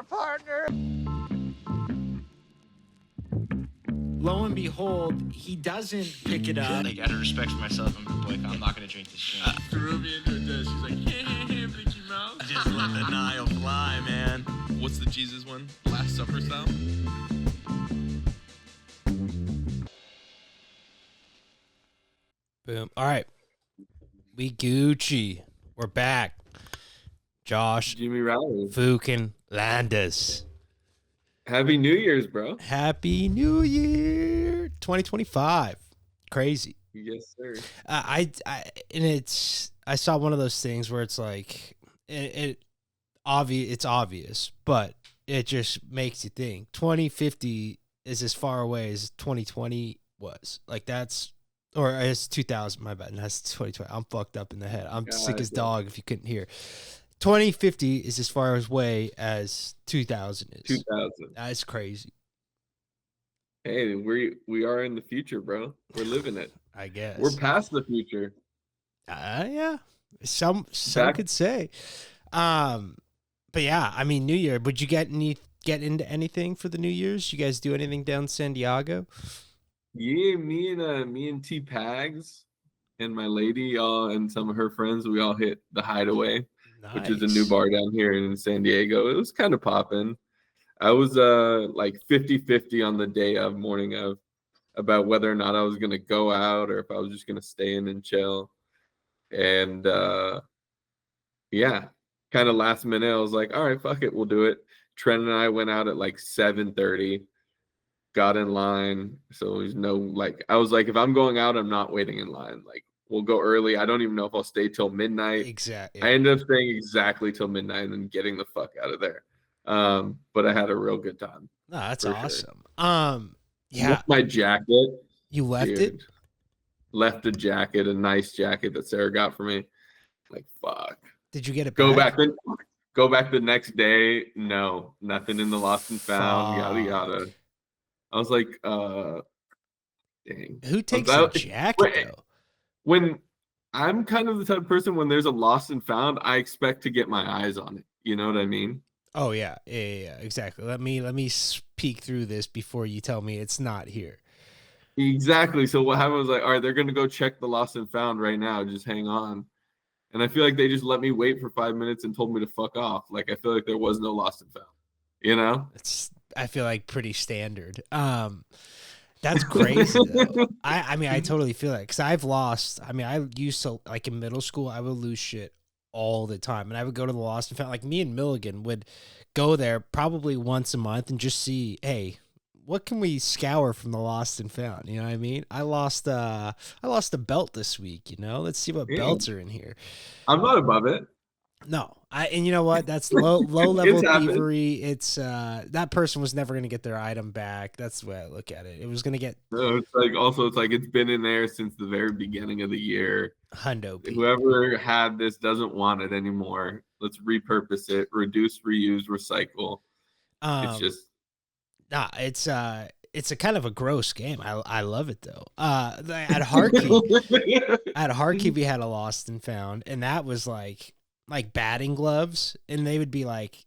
there, partner. Lo and behold, he doesn't pick it up. Like, out of respect for myself, I'm not gonna drink this shit. Threw me into a dish. She's like, hey, Mickey Mouse. Just let the Nile fly, man. What's the Jesus one? Last Supper style? Boom. All right. We Gucci. We're back. Josh, Jimmy Rowley. fucking Landis. Happy New Year's, bro. Happy New Year 2025. Crazy. Yes, sir. I saw one of those things where it's like it's obvious, but it just makes you think. 2050 is as far away as 2020 was. Like that's, or it's 2000. My bad. That's 2020. I'm fucked up in the head. I'm sick as dog. If you couldn't hear. 2050 is as far away as 2000 is. 2000. That's crazy. Hey, we are in the future, bro. We're living it. I guess We're past the future. Yeah. Some could say. But yeah, I mean, New Year. Would you get into anything for the New Year's? You guys do anything down San Diego? Yeah, me and T Pags and my lady and some of her friends, we all hit the Hideaway. Nice. Which is a new bar down here in San Diego. It was kind of popping. I was like 50-50 on the morning of about whether or not I was going to go out or if I was just going to stay in and chill. And yeah, kind of last minute, I was like, all right, fuck it, we'll do it. Trent and I went out at like 7:30, got in line. So there's no, like, I was like, if I'm going out, I'm not waiting in line. Like, we'll go early. I don't even know if I'll stay till midnight. Exactly. I ended up staying exactly till midnight and then getting the fuck out of there. But I had a real good time. No, that's awesome. Sure. Yeah. Left my jacket. You left it? Left a jacket, a nice jacket that Sarah got for me. Like, fuck. Did you get it back? Go back the next day. No, nothing in the lost and found. Yada yada. I was like, dang. Who takes a jacket though? When I'm kind of the type of person, when there's a lost and found, I expect to get my eyes on it. You know what I mean? Oh yeah, exactly. Let me peek through this before you tell me it's not here. Exactly. So what happened was like, all right, they're gonna go check the lost and found right now. Just hang on. And I feel like they just let me wait for 5 minutes and told me to fuck off. Like I feel like there was no lost and found. You know? I feel like pretty standard. That's crazy though. I mean, I totally feel that because I've lost. I mean, I used to, like in middle school, I would lose shit all the time, and I would go to the lost and found. Like me and Milligan would go there probably once a month and just see, hey, what can we scour from the lost and found? You know what I mean? I lost a belt this week. You know, let's see what belts are in here. I'm not above it. No, and you know what? That's low level thievery. It's that person was never gonna get their item back. That's the way I look at it. It was gonna get. No, it's like it's been in there since the very beginning of the year. Hundo. Whoever had this doesn't want it anymore. Let's repurpose it, reduce, reuse, recycle. It's just. Nah, it's a kind of a gross game. I love it though. At Harkey we had a lost and found, and that was like batting gloves, and they would be like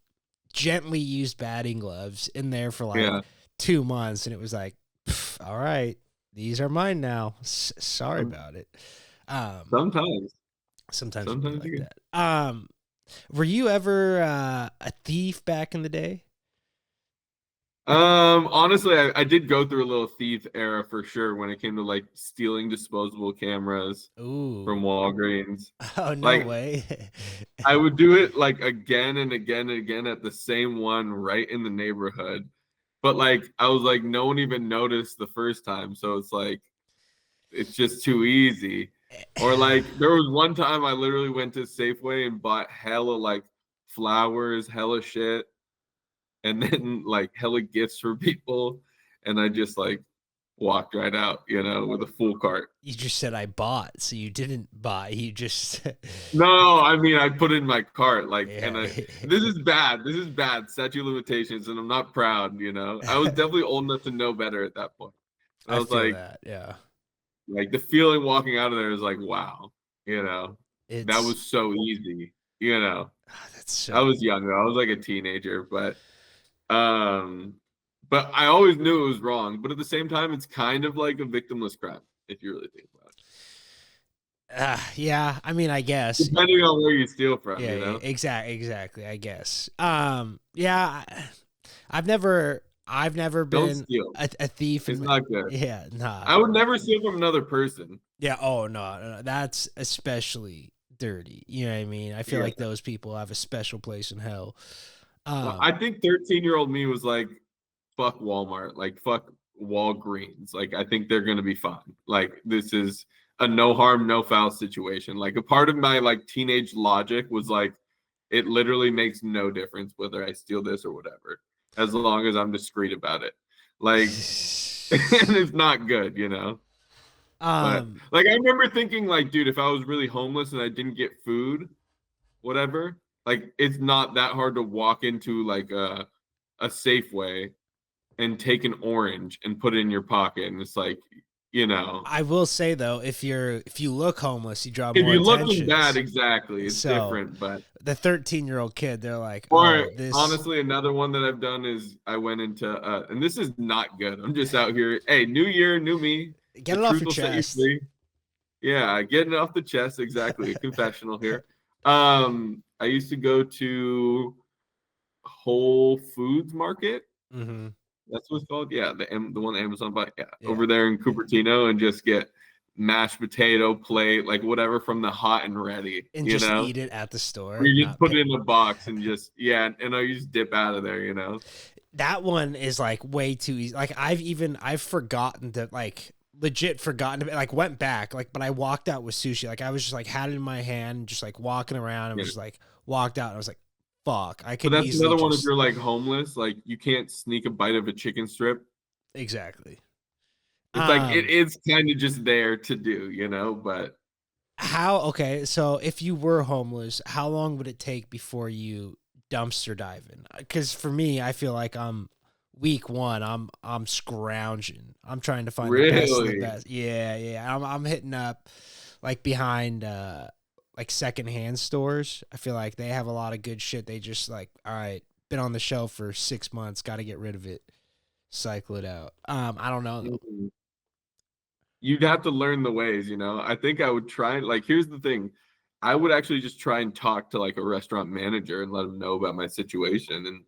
gently used batting gloves in there for like 2 months, and it was like, all right, these are mine now. Sorry about it. Sometimes like that. Were you ever a thief back in the day? Honestly, I did go through a little thief era for sure when it came to like stealing disposable cameras from Walgreens. Oh, no way. I would do it like again and again and again at the same one right in the neighborhood. But like I was like, no one even noticed the first time. So it's like it's just too easy. Or like there was one time I literally went to Safeway and bought hella like flowers, hella shit. And then like hella gifts for people, and I just like walked right out, you know, with a full cart. You just said I bought, so you didn't buy. You just No, I mean I put it in my cart, like, and this is bad. This is bad statute of limitations, and I'm not proud, you know. I was definitely old enough to know better at that point. I was like, like the feeling walking out of there is like, wow, you know, that was so easy, you know. That's so. I was young though. I was like a teenager, but. But I always knew it was wrong. But at the same time, it's kind of like a victimless crime if you really think about it. Yeah, I mean, I guess. Depending on where you steal from, Yeah, you know. exactly. I guess. Yeah, I've never Don't been steal. a thief. It's not good. Yeah, nah. I would never steal from another person. Yeah. Oh no, that's especially dirty. You know what I mean? I feel Yeah. like those people have a special place in hell. Well, I think 13-year-old me was like, fuck Walmart, like fuck Walgreens. Like I think they're gonna be fine. Like this is a no harm, no foul situation. Like a part of my like teenage logic was like, it literally makes no difference whether I steal this or whatever, as long as I'm discreet about it. Like, and it's not good, you know. But like I remember thinking, like, dude, if I was really homeless and I didn't get food, whatever, like it's not that hard to walk into like a Safeway and take an orange and put it in your pocket, and it's like, you know. I will say though, if you look homeless, you draw If more you're attention. looking bad, exactly, it's So, different. But the 13-year-old kid, they're like, or oh, this. honestly, another one that I've done is I went into and this is not good. I'm just out here. Hey, new year, new me. Get The it off truth your will set you chest. free. Yeah, getting it off the chest. Exactly. A confessional here. I used to go to Whole Foods Market. Mm-hmm. That's what it's called. Yeah, the one Amazon buy. Yeah, Yeah. over there in Cupertino, and just get mashed potato plate, like whatever from the hot and ready. And you just know? eat it at the store. Or you not just put pay- it in a box and just and you just dip out of there. You know. That one is like way too easy. Like I've forgotten to like legit forgotten to like went back like, but I walked out with sushi. Like I was just like had it in my hand, just like walking around and was just like walked out. And I was like, fuck, I could. But that's easily another one. If just- you're like homeless, like you can't sneak a bite of a chicken strip. Exactly. It's like it is kind of just there to do, you know. But okay, so if you were homeless, how long would it take before you dumpster diving? Because for me, I feel like I'm week one. I'm scrounging. I'm trying to find the best of the Really? best. Yeah. I'm hitting up like behind like secondhand stores. I feel like they have a lot of good shit. They just like, all right, been on the shelf for 6 months, got to get rid of it, cycle it out. I don't know. you'd have to learn the ways, you know. I think I would try. Like, here's the thing. I would actually just try and talk to like a restaurant manager and let them know about my situation, and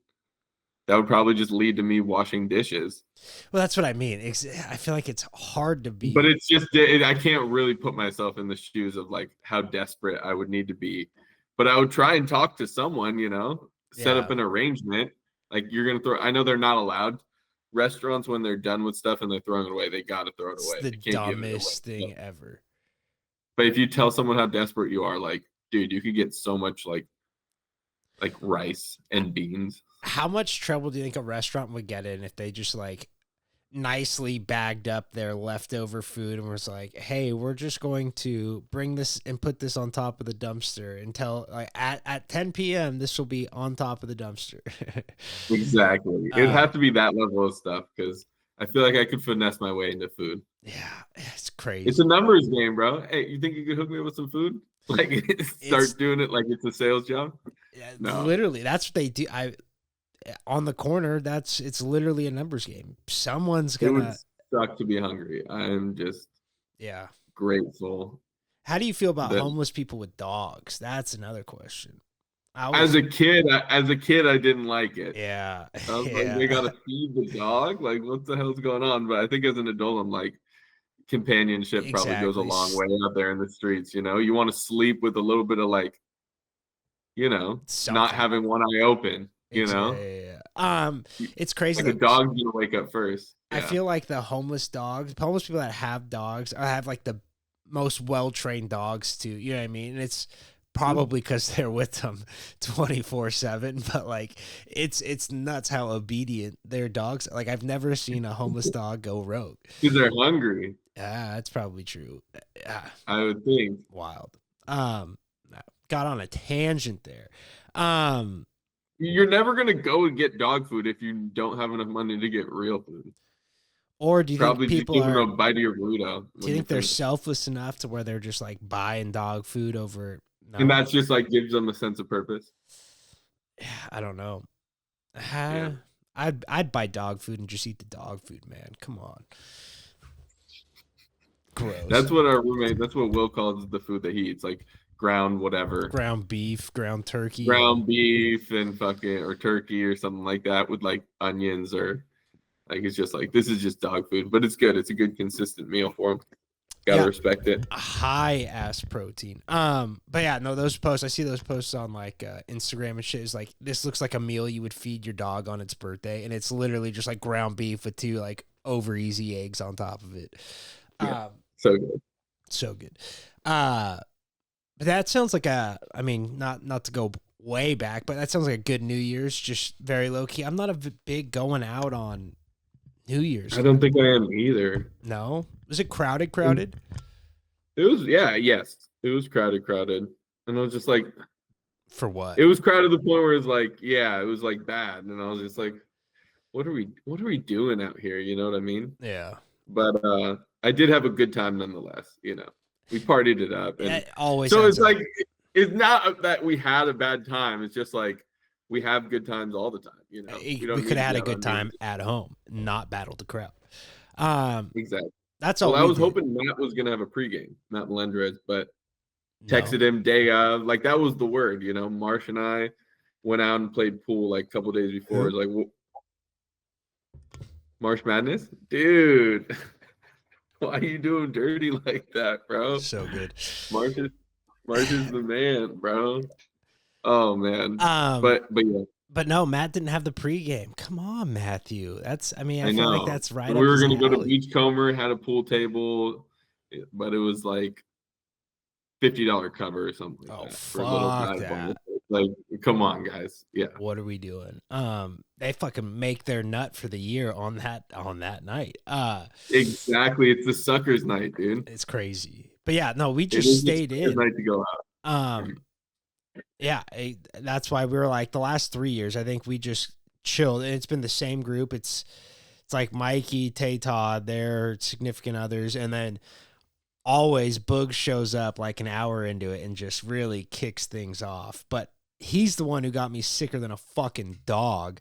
that would probably just lead to me washing dishes. Well, that's what I mean. I feel like it's hard to be. But it's just I can't really put myself in the shoes of like how desperate I would need to be. But I would try and talk to someone, you know, set up Yeah. an arrangement. Like you're gonna throw. I know they're not allowed. Restaurants, when they're done with stuff and they're throwing it away, they gotta throw it It's away. the They can't give it away. dumbest thing ever. But if you tell someone how desperate you are, like, dude, you could get so much like rice and beans. How much trouble do you think a restaurant would get in if they just like nicely bagged up their leftover food and was like, hey, we're just going to bring this and put this on top of the dumpster and tell like at 10 p.m. this will be on top of the dumpster. Exactly. It'd have to be that level of stuff because I feel like I could finesse my way into food. Yeah, it's crazy. It's a numbers game, bro. Hey, you think you could hook me up with some food? Like start doing it like it's a sales job? Yeah, No. literally, that's what they do. On the corner, it's literally a numbers game. Someone's It would gonna. suck to be hungry. I'm just Yeah. grateful. How do you feel about that- homeless people with dogs? That's another question. As a kid, I didn't like it. Yeah. I was like, they gotta feed the dog. Like, what the hell's going on? But I think as an adult, I'm like, companionship probably goes a Exactly. long way out there in the streets. You know, you want to sleep with a little bit of like, you know, Something. not having one eye open. You know, Yeah. It's crazy. like a that- dog's gonna wake up first. I Yeah. feel like the homeless people that have dogs, have like the most well-trained dogs too. You know what I mean? And it's probably because they're with them 24/7, but like it's nuts how obedient their dogs. Like I've never seen a homeless dog go rogue. Because they're hungry. Yeah, that's probably true. Yeah, I would think. wild. Got on a tangent there. You're never gonna go and get dog food if you don't have enough money to get real food. Or do you Probably think just people give them are? a bite of your burrito. Do you think they're selfless enough to where they're just like buying dog food over? No, And that's just like gives them a sense of purpose. I don't know. Yeah. I'd buy dog food and just eat the dog food, man. Come on. Gross. That's what our roommate. That's what Will calls the food that he eats, like ground whatever, ground beef, ground turkey, ground beef, and fucking or turkey or something like that with like onions or like it's just like this is just dog food, but it's good. It's a good consistent meal for him. Gotta respect it. High ass protein. But yeah, no, those posts, I see those posts on like Instagram and shit. Is like this looks like a meal you would feed your dog on its birthday, and it's literally just like ground beef with 2 like over easy eggs on top of it. So good. So good. But that sounds like I mean, not to go way back, but that sounds like a good New Year's, just very low key. I'm not a big going out on New Year's. I don't think I am either. No? Was it crowded? It was, yes. It was crowded. And I was just like, for what? It was crowded to the point where it was like, it was like bad. And I was just like, what are we doing out here? You know what I mean? Yeah. But I did have a good time nonetheless, you know. We partied it up. And it always so it's like, it's not that we had a bad time. It's just like, we have good times all the time, you know. We could have had a good time at home, not battle the crowd. Exactly. That's all. Well, I was hoping Matt was gonna have a pregame, Matt Melendrez, but texted him day of. Like that was the word, you know. Marsh and I went out and played pool like a couple days before. It's like, Marsh Madness, dude. Why are you doing dirty like that, bro? So good. Marsh is the man, bro. Oh man. But yeah. But no, Matt didn't have the pregame. Come on, Matthew. I feel know. like that's right. We were gonna go to Beachcomber, had a pool table, but it was like $50 cover or something. Like that for fuck that. Like, come on, guys. Yeah. What are we doing? They fucking make their nut for the year on that night. Exactly. It's the suckers' night, dude. It's crazy. But yeah, no, we just stayed in. Night to go out. Yeah, that's why we were like the last 3 years. I think we just chilled, and it's been the same group. It's like Mikey, Tay Todd, their significant others, and then always Boog shows up like an hour into it and just really kicks things off. But he's the one who got me sicker than a fucking dog.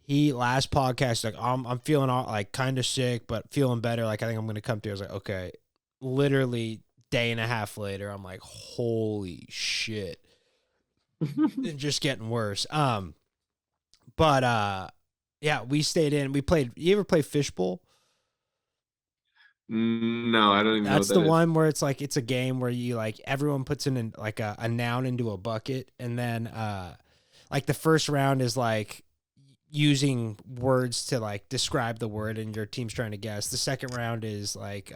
He last podcast like I'm feeling like kind of sick, but feeling better. Like I think I'm gonna come through. I was like, okay. Literally day and a half later, I'm like, holy shit. And just getting worse. But yeah, we stayed in. We played. You ever play fishbowl? No, I don't even know. That's the one where it's like it's a game where you like everyone puts in like a noun into a bucket, and then like the first round is like using words to like describe the word, and your team's trying to guess. The second round is like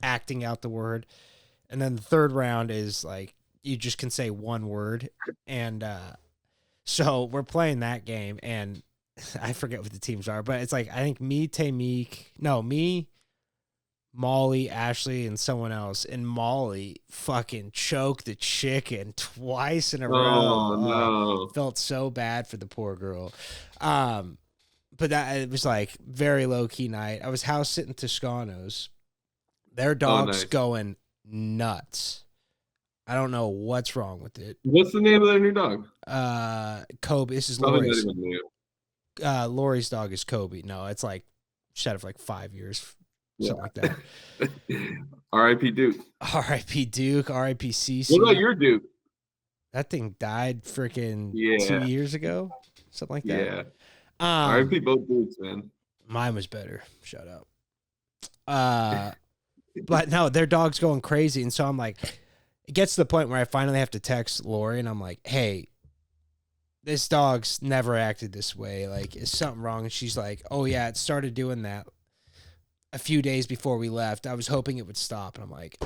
acting out the word, and then the third round is like you just can say one word. And so we're playing that game, and I forget what the teams are, but it's like I think me, Molly, Ashley, and someone else. And Molly fucking choked the chicken twice in a row. Oh, no. Felt so bad for the poor girl. But that it was like very low key night. I was house sitting Toscanos. Their dog's going nuts. I don't know what's wrong with it. What's the name of their new dog? Kobe. This is Lori's. Lori's dog is Kobe. No, it's like shed of like 5 years. Something like that. R.I.P. Duke. R.I.P. Duke. R.I.P. CC. What about your Duke? That thing died freaking 2 years ago. Something like that. Yeah. R.I.P. both Dukes, man. Mine was better. Shut up. But no, their dog's going crazy. And so I'm like, it gets to the point where I finally have to text Lori, and I'm like, hey, this dog's never acted this way. Like, is something wrong? And she's like, oh, yeah, it started doing that a few days before we left. I was hoping it would stop. And I'm like,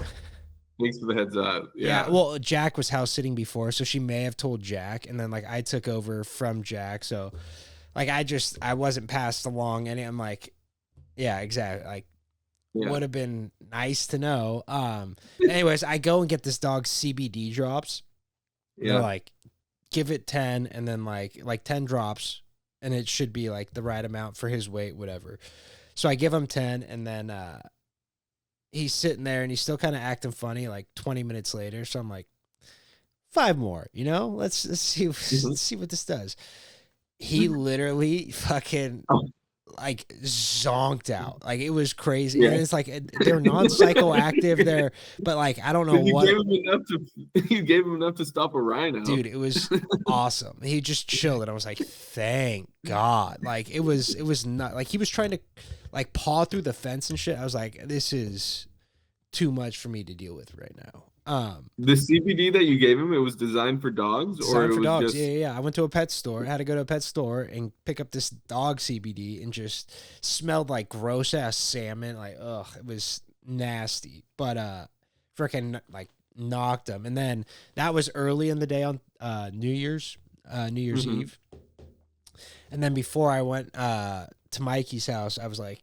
thanks for the heads up. Yeah. Well, Jack was house sitting before, so she may have told Jack, and then like I took over from Jack. So like I wasn't passed along, and I'm like, yeah, exactly. Like would have been nice to know. Anyways, I go and get this dog's CBD drops. Yeah. They're like, give it 10, and then like 10 drops, and it should be like the right amount for his weight, whatever. So I give him 10, and then he's sitting there, and he's still kind of acting funny like 20 minutes later. So I'm like, 5 more, you know? Let's see what this does. he literally fucking like zonked out. Like it was crazy. Yeah. And it's like they're non-psychoactive there, but like I don't know You what. gave him enough to you gave him enough to stop a rhino. Dude, it was awesome. He just chilled and I was like, thank God. Like it was not like he was trying to like paw through the fence and shit. I was like, this is too much for me to deal with right now. The CBD that you gave him, it was designed for dogs, or Designed it for was dogs. just Yeah. I went to a pet store. I had to go to a pet store and pick up this dog CBD and just smelled like gross ass salmon. Like, ugh, it was nasty. But freaking like knocked him. And then that was early in the day on New Year's Eve. And then before I went to Mikey's house, I was like,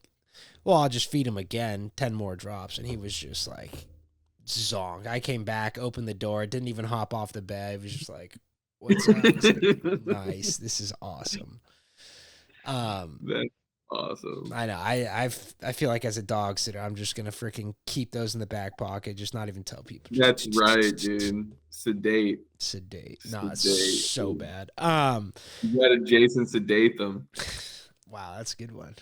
well, I'll just feed him again, 10 more drops. And he was just like zonked. I came back, opened the door, didn't even hop off the bed. It was just like, what's up? I was like, nice. This is awesome. That's awesome. I know. I feel like as a dog sitter, I'm just gonna freaking keep those in the back pocket, just not even tell people. That's right, dude. Sedate. No, it's Sedate, so dude. bad. You gotta Jason sedate them. Wow, that's a good one.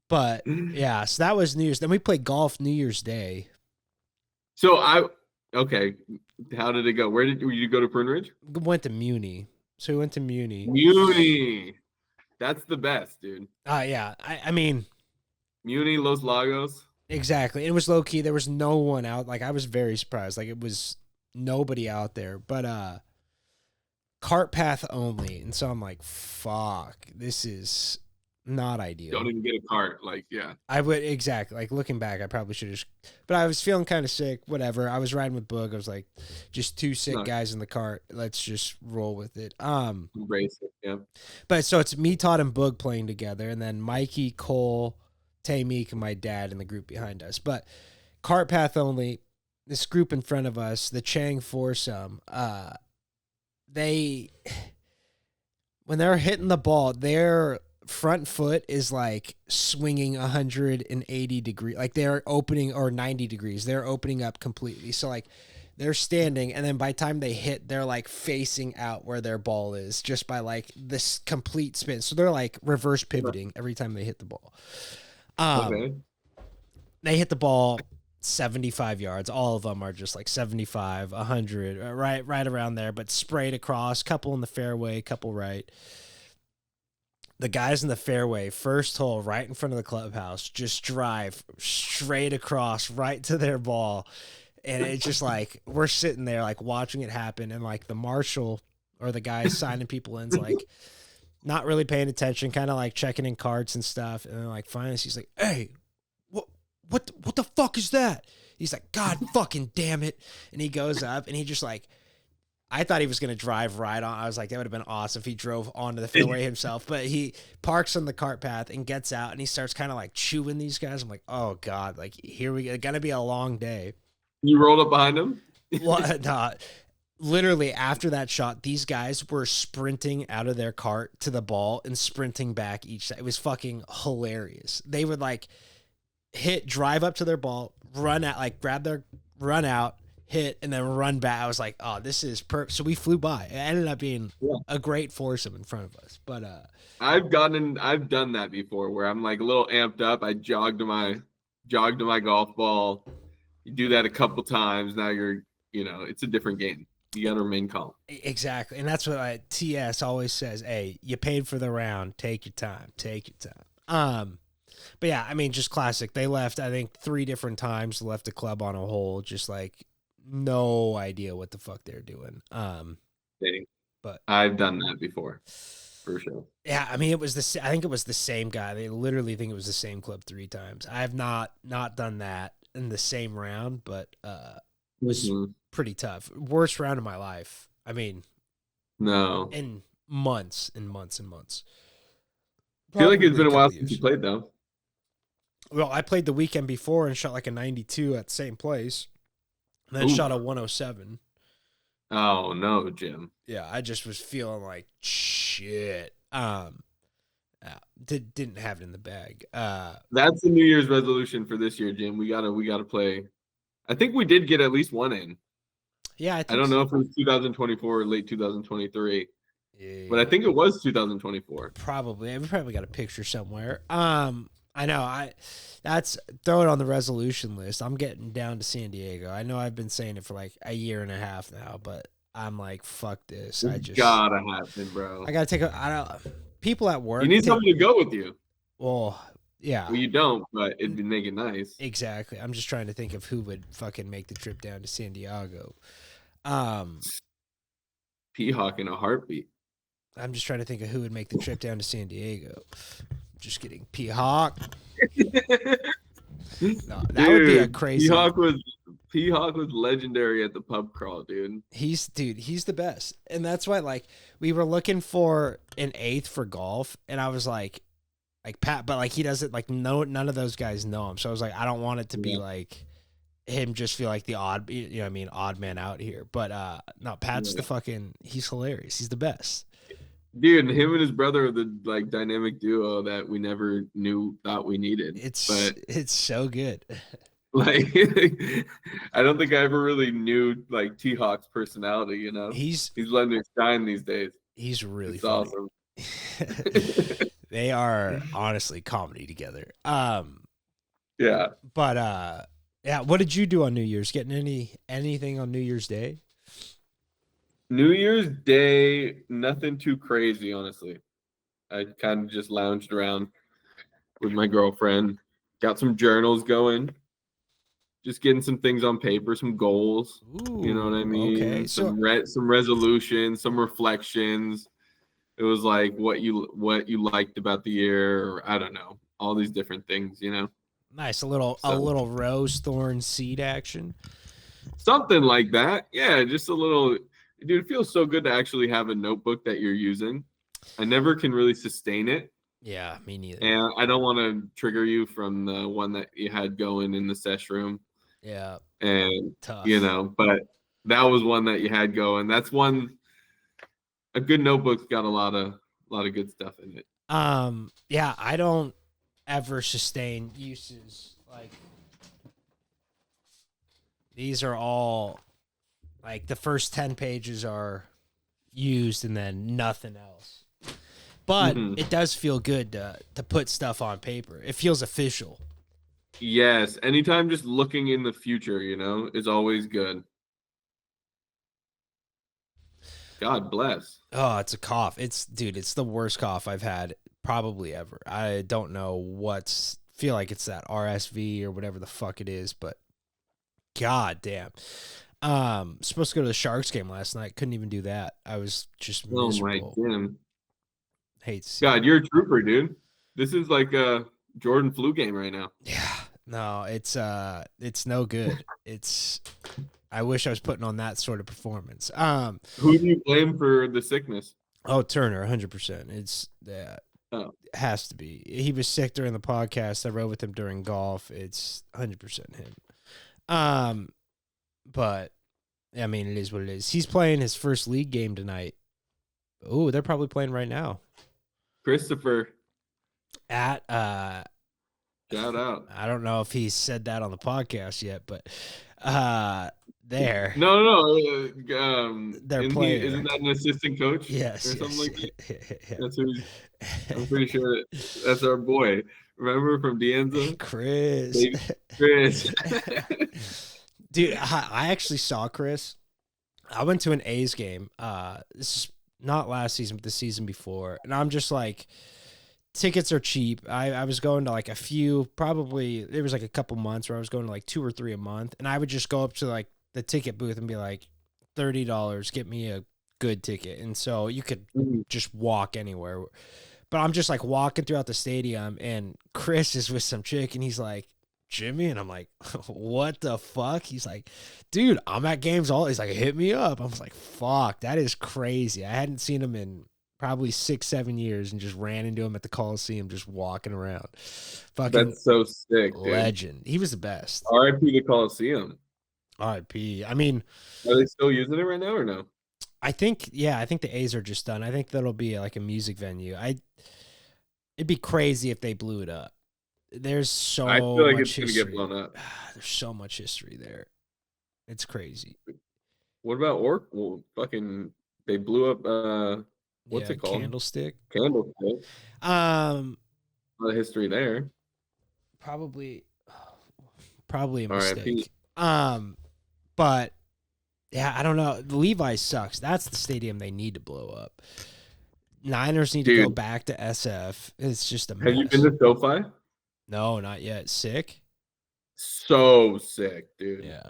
But yeah, so that was New Year's. Then we played golf New Year's Day. So okay. How did it go? Where did you go to Prune Ridge? Went to Muni. So we went to Muni. Muni. That's the best, dude. Yeah. I mean, Muni, Los Lagos. exactly. It was low key. There was no one out. Like I was very surprised. Like it was nobody out there. But cart path only. And so I'm like, fuck, this is not ideal. Don't even get a cart. Like, yeah. I would exactly like looking back, I probably should have, but I was feeling kind of sick. Whatever. I was riding with Boog. I was like, just two sick Nice. guys in the cart. Let's just roll with it. Embrace it. Yeah. But so it's me, Todd, and Boog playing together, and then Mikey, Cole, Tay Meek, and my dad in the group behind us. But cart path only. This group in front of us, the Chang foursome, when they're hitting the ball, their front foot is like swinging 180 degrees, like they're opening, or 90 degrees. They're opening up completely. So like they're standing, and then by the time they hit, they're like facing out where their ball is, just by like this complete spin. So they're like reverse pivoting every time they hit the ball. Okay. They hit the ball 75 yards. All of them are just like 75, 100, right around there, but sprayed across, couple in the fairway, couple right. The guys in the fairway, first hole right in front of the clubhouse, just drive straight across right to their ball. And it's just like, we're sitting there like watching it happen. And like the marshal or the guy signing people in's like not really paying attention, kind of like checking in cards and stuff. And then like finally he's like, hey, what the fuck is that? He's like, God fucking damn it. And he goes up and he just like, I thought he was going to drive right on. I was like, that would have been awesome if he drove onto the fairway himself. But he parks on the cart path and gets out, and he starts kind of like chewing these guys. I'm like, oh God, like here we go. Going to be a long day. You rolled up behind him? What? Literally after that shot, these guys were sprinting out of their cart to the ball and sprinting back each side. It was fucking hilarious. They would like drive up to their ball, run out, like run out, hit, and then run back. I was like, oh, this is perfect. So we flew by. It ended up being a great foursome in front of us. But I've done that before where I'm like a little amped up. I jogged to my golf ball. You do that a couple times. Now it's a different game. You got to remain calm. Exactly. And that's what TS always says. Hey, you paid for the round. Take your time. But yeah, I mean, just classic. They left, I think, 3 different times, left the club on a hole, just like no idea what the fuck they're doing. But I've done that before, for sure. Yeah, I mean, I think it was the same guy. They literally think it was the same club 3 times. I have not done that in the same round, but it was pretty tough. Worst round of my life. I mean, no, in months and months and months. I feel like it's been a while Probably since you played, though. Well, I played the weekend before and shot like a 92 at the same place. And then shot a 107. Oh, no, Jim. Yeah, I just was feeling like shit. Didn't have it in the bag. That's the New Year's resolution for this year, Jim. We gotta play. I think we did get at least one in. Yeah, I don't know if it was 2024 or late 2023. But I think it was 2024. Probably. We probably got a picture somewhere. I know. That's throw it on the resolution list. I'm getting down to San Diego. I know I've been saying it for like a year and a half now, but I'm like, fuck this. I It's just gotta happen, bro. I gotta take a. I don't. People at work. You need take- somebody to go with you. Well, yeah. Well, you don't, but it'd make it nice. Exactly. I'm just trying to think of who would fucking make the trip down to San Diego. P-Hawk in a heartbeat. I'm just trying to think of who would make the trip down to San Diego. Just kidding. P-Hawk. No, that would be a crazy. P-Hawk was legendary at the pub crawl, dude. He's the best. And that's why, like, we were looking for an 8th for golf, and I was like Pat, but like he doesn't like none of those guys know him. So I was like, I don't want it to be like him just feel like the odd, you know what I mean, odd man out here. But no, Pat's the fucking, he's hilarious. He's the best. Dude, him and his brother are the like dynamic duo that we never thought we needed. It's so good. Like, I don't think I ever really knew like T-Hawk's personality. You know, he's letting it shine these days. He's really it's funny. Awesome. They are honestly comedy together. Yeah. But yeah, what did you do on New Year's? Getting anything on New Year's Day? New Year's Day, nothing too crazy, honestly. I kind of just lounged around with my girlfriend, got some journals going, just getting some things on paper, some goals. Ooh, you know what I mean? Okay. Some resolutions, some reflections. It was like what you liked about the year, or I don't know, all these different things, you know. Nice, a little rose thorn seed action. Something like that. Yeah, just a little. Dude, it feels so good to actually have a notebook that you're using. I never can really sustain it. Yeah, me neither. And I don't want to trigger you from the one that you had going in the sesh room. Yeah. And tough. You know, but that was one that you had going. That's one. A good notebook's got a lot of good stuff in it. Yeah, I don't ever sustain uses like these are all like the first 10 pages are used and then nothing else. But it does feel good to put stuff on paper. It feels official. Yes, anytime just looking in the future, you know, is always good. God bless. Oh, it's a cough. It's the worst cough I've had probably ever. I don't know feel like it's that RSV or whatever the fuck it is, but god damn. Supposed to go to the Sharks game last night. Couldn't even do that. I was just miserable. Oh my damn. Hate to see God, it. you're a trooper, dude. This is like a Jordan flu game right now. Yeah. No, it's no good. I wish I was putting on that sort of performance. Who do you blame for the sickness? Oh, Turner, 100%. It's that. Oh. It has to be. He was sick during the podcast. I rode with him during golf. It's 100% him. But I mean, it is what it is. He's playing his first league game tonight. Oh, they're probably playing right now. Christopher. At Shout out. I don't know if he said that on the podcast yet, but there. No. They're playing. Isn't that an assistant coach? Yes. Or something like that? Yeah. That's who. I'm pretty sure that's our boy. Remember from D'Anza? Chris. Chris. Dude, I actually saw Chris. I went to an A's game. This is not last season, but the season before. And I'm just like, tickets are cheap. I was going to like a few, probably, there was like a couple months where I was going to like 2 or 3 a month. And I would just go up to like the ticket booth and be like, $30, get me a good ticket. And so you could just walk anywhere. But I'm just like walking throughout the stadium and Chris is with some chick and he's like, Jimmy? And I'm like, what the fuck? He's like, dude, I'm at games all. He's like, hit me up. I was like, fuck, that is crazy. I hadn't seen him in probably 6-7 years and just ran into him at the Coliseum just walking around. Fucking That's so sick, dude. legend. He was the best. RIP the Coliseum. RIP. I mean, are they still using it right now or no? I think the A's are just done. I think that'll be like a music venue. It'd be crazy if they blew it up. There's so I feel like much it's history. gonna get blown up. There's so much history there. It's crazy. What about Well, fucking, they blew up What's it called? Candlestick. Candlestick. A lot of history there. Probably a R.I.P. mistake. But yeah, I don't know. The Levi's sucks. That's the stadium they need to blow up. Niners need to go Dude. back to SF. It's just a mess. Have you been to SoFi? No, not yet. Sick. So sick, dude. Yeah.